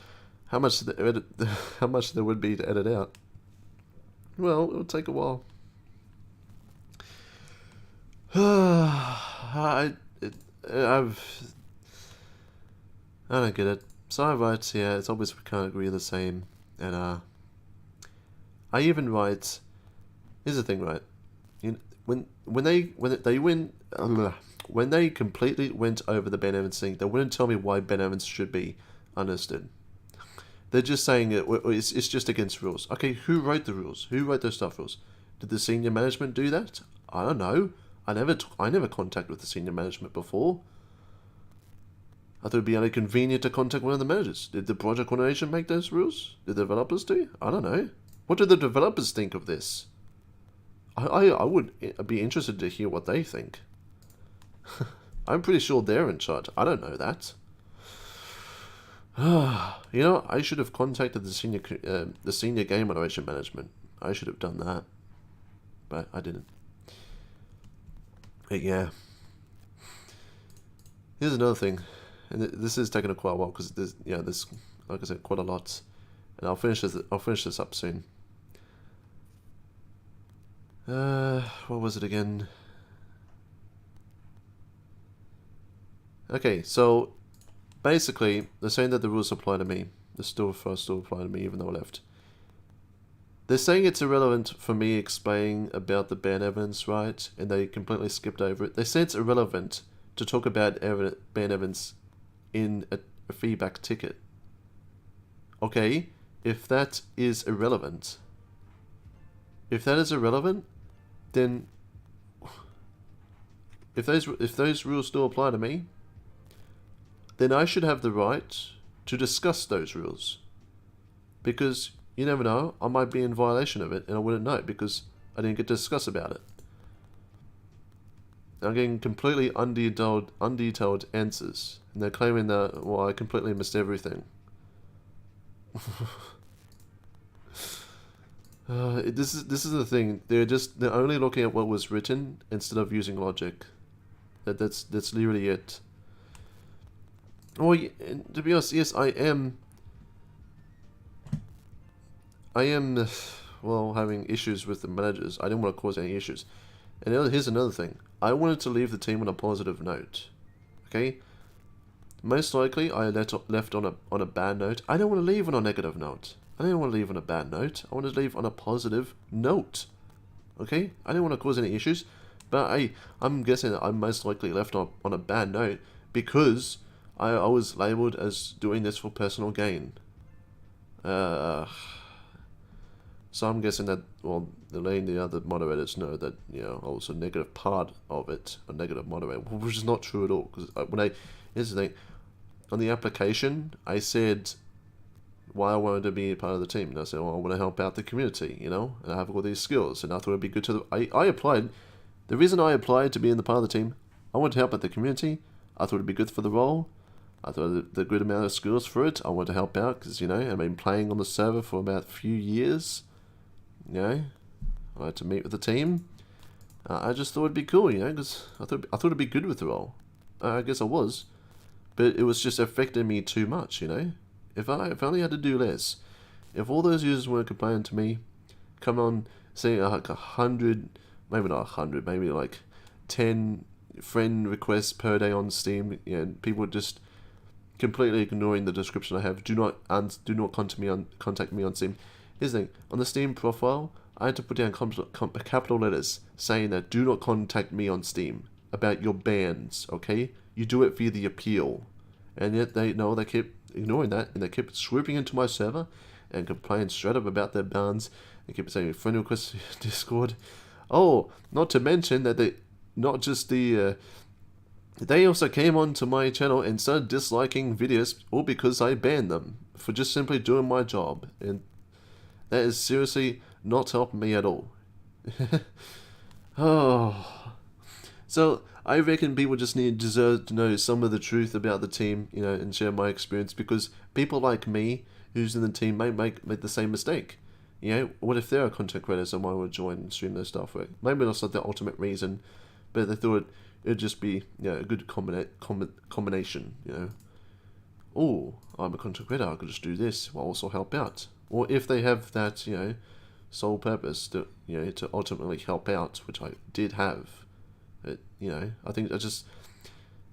how much there would be to edit out, well, it would take a while. I don't get it. So I write, yeah, it's obvious we can't agree on the same, and I even write. Here's the thing, right? When they completely went over the Ben Evans thing, they wouldn't tell me why Ben Evans should be understood. They're just saying it's just against rules. Okay, who wrote the rules? Who wrote those stuff rules? Did the senior management do that? I don't know. I never contacted with the senior management before. I thought it'd be only convenient to contact one of the managers. Did the project coordination make those rules? Did the developers do? I don't know. What do the developers think of this? I would be interested to hear what they think. I'm pretty sure they're in charge. I don't know that. You know, I should have contacted the senior game moderation management. I should have done that, but I didn't. But yeah, here's another thing, and this is taking quite a while because there's like I said, quite a lot, and I'll finish this up soon. What was it again? Okay, so basically, they're saying that the rules apply to me. They still apply to me even though I left. They're saying it's irrelevant for me explaining about the ban evidence, right? And they completely skipped over it. They say it's irrelevant to talk about ban evidence in a feedback ticket. Okay, if that is irrelevant, then if those rules still apply to me, then I should have the right to discuss those rules. Because you never know, I might be in violation of it and I wouldn't know because I didn't get to discuss about it. I'm getting completely undetailed answers, and they're claiming that, well, I completely missed everything. This is the thing. They're only looking at what was written instead of using logic. That's literally it. Oh, to be honest, yes, I am, well, having issues with the managers. I didn't want to cause any issues. And here's another thing. I wanted to leave the team on a positive note. Okay? Most likely, I left on a bad note. I don't want to leave on a negative note. I didn't want to leave on a bad note. I wanted to leave on a positive note. Okay? I didn't want to cause any issues. But I'm guessing that I most likely left on a bad note because I was labelled as doing this for personal gain. So I'm guessing that, well, letting the other moderators know that, you know, I was a negative part of it, a negative moderator, which is not true at all. Because here's the thing, on the application, I said why I wanted to be a part of the team. And I said, well, I want to help out the community, you know, and I have all these skills, and I thought it'd be good to. I applied. The reason I applied to be in the part of the team, I wanted to help out the community. I thought it'd be good for the role. I thought the good amount of skills for it. I wanted to help out because, you know, I've been playing on the server for about a few years. You know, I had to meet with the team. I just thought it'd be cool, you know, because I thought it'd be good with the role. I guess I was, but it was just affecting me too much, you know. If I only had to do less, if all those users weren't complaining to me, come on, saying like 100, maybe not 100, maybe like 10 friend requests per day on Steam, you know, people just completely ignoring the description I have. Do not contact me on Steam. Here's the thing, on the Steam profile, I had to put down capital letters saying that do not contact me on Steam about your bans, okay? You do it via the appeal. And yet they kept ignoring that, and they kept swooping into my server and complaining straight up about their bans. They kept saying friend request Discord. Oh, not to mention that they also came onto my channel and started disliking videos all because I banned them for just simply doing my job. And that is seriously not helping me at all. Oh. So, I reckon people just deserve to know some of the truth about the team, you know, and share my experience, because people like me who's in the team may make the same mistake. You know, what if they're a content creator, someone would join and stream their stuff work? Maybe that's not the ultimate reason, but they thought it'd just be, you know, a good combination, you know. Oh, I'm a content creator, I could just do this while also help out. Or if they have that, you know, sole purpose to, you know, to ultimately help out, which I did have. It, you know, I think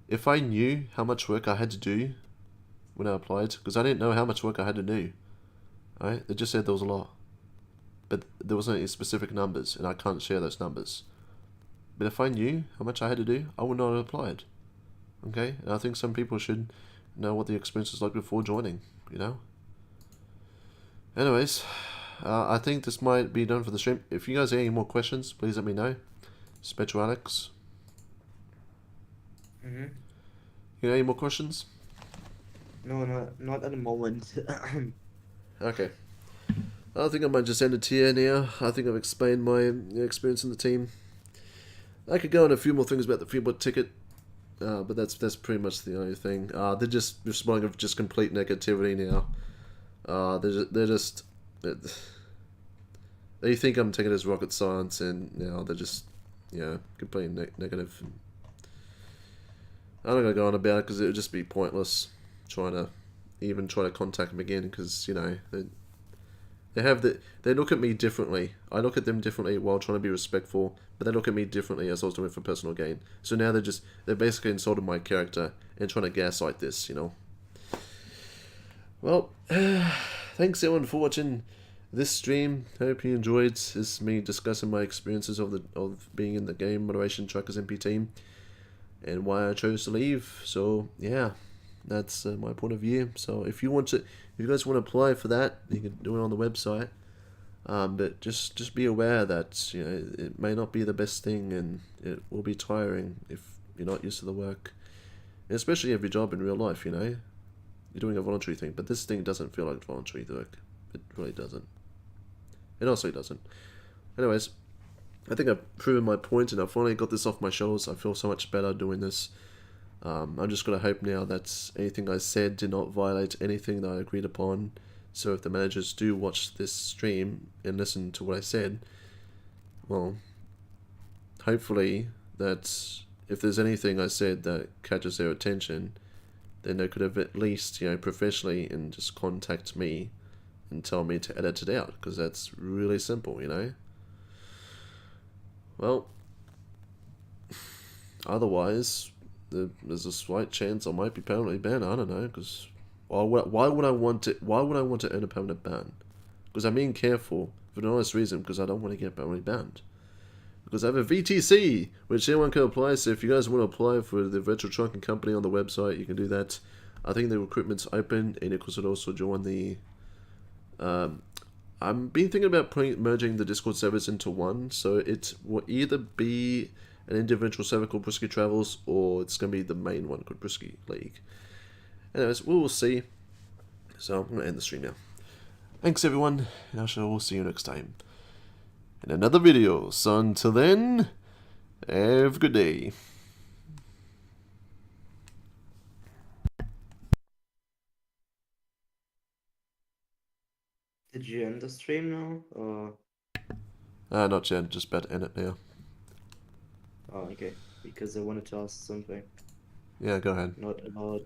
if I knew how much work I had to do when I applied, because I didn't know how much work I had to do, right? They just said there was a lot, but there wasn't any specific numbers, and I can't share those numbers. But if I knew how much I had to do, I would not have applied. Okay, and I think some people should know what the experience is like before joining, you know. Anyways, I think this might be done for the stream. If you guys have any more questions, please let me know. Spectral Alex. Mm-hmm. You know, any more questions? No, not at the moment. Okay. I think I might just end it here now. I think I've explained my experience in the team. I could go on a few more things about the Freeboard ticket, but that's pretty much the only thing. They're just responding of just complete negativity now. They think I'm taking it as rocket science, and now they're just, completely negative. I'm not gonna go on about it because it would just be pointless trying to contact them again, because, you know, they look at me differently. I look at them differently while trying to be respectful, but they look at me differently as I was doing it for personal gain. So now they're basically insulted my character and trying to gaslight this, you know. Well, thanks everyone for watching this stream. Hope you enjoyed. This is me discussing my experiences of being in the Game Moderation TruckersMP team and why I chose to leave. So yeah, that's my point of view. So if you guys want to apply for that, you can do it on the website. But just be aware that, you know, it may not be the best thing, and it will be tiring if you're not used to the work, and especially every job in real life. You know, you're doing a voluntary thing, but this thing doesn't feel like voluntary work. It really doesn't. It honestly doesn't. Anyways, I think I've proven my point, and I finally got this off my shoulders. I feel so much better doing this. I'm just going to hope now that anything I said did not violate anything that I agreed upon. So if the managers do watch this stream and listen to what I said, well, hopefully that if there's anything I said that catches their attention, then they could have at least, you know, professionally and just contact me and tell me to edit it out, because that's really simple, you know. Well, otherwise, there's a slight chance I might be permanently banned. I don't know, because why would I want to earn a permanent ban? Because I'm being careful for an honest reason, because I don't want to get permanently banned. Because I have a VTC, which anyone can apply. So if you guys want to apply for the virtual trucking company on the website, you can do that. I think the recruitment's open, and you could also join the. I've been thinking about merging the Discord servers into one, so it will either be an individual server called Brisky Travels, or it's going to be the main one called Brisky League. Anyways, we will see. So I'm going to end the stream now. Thanks everyone, and I shall see you next time in another video. So until then, have a good day. Did you end the stream now? Or... Not yet, just about to end it now. Oh, okay. Because I wanted to ask something. Yeah, go ahead. Not about...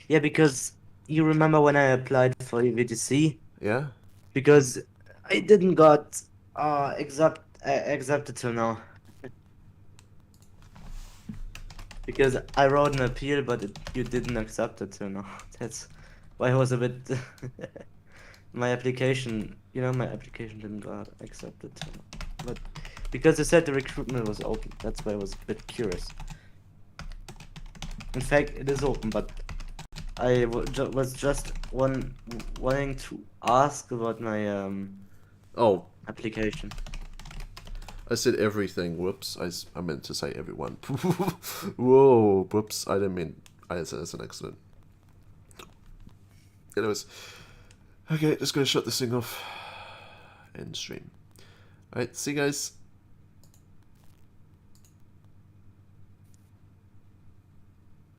yeah, because you remember when I applied for the VTC? Yeah? Because I didn't got accepted till now. Because I wrote an appeal, but you didn't accept it till now. That's why I was a bit... my application didn't got accepted till now. But because they said the recruitment was open, that's why I was a bit curious. In fact, it is open, but I was just wanting to ask about my application. I said everything. Whoops. I meant to say everyone. Whoa. Whoops. I didn't mean... I said it's an accident. Anyways. Okay, just gonna shut this thing off. End stream. Alright, see you guys.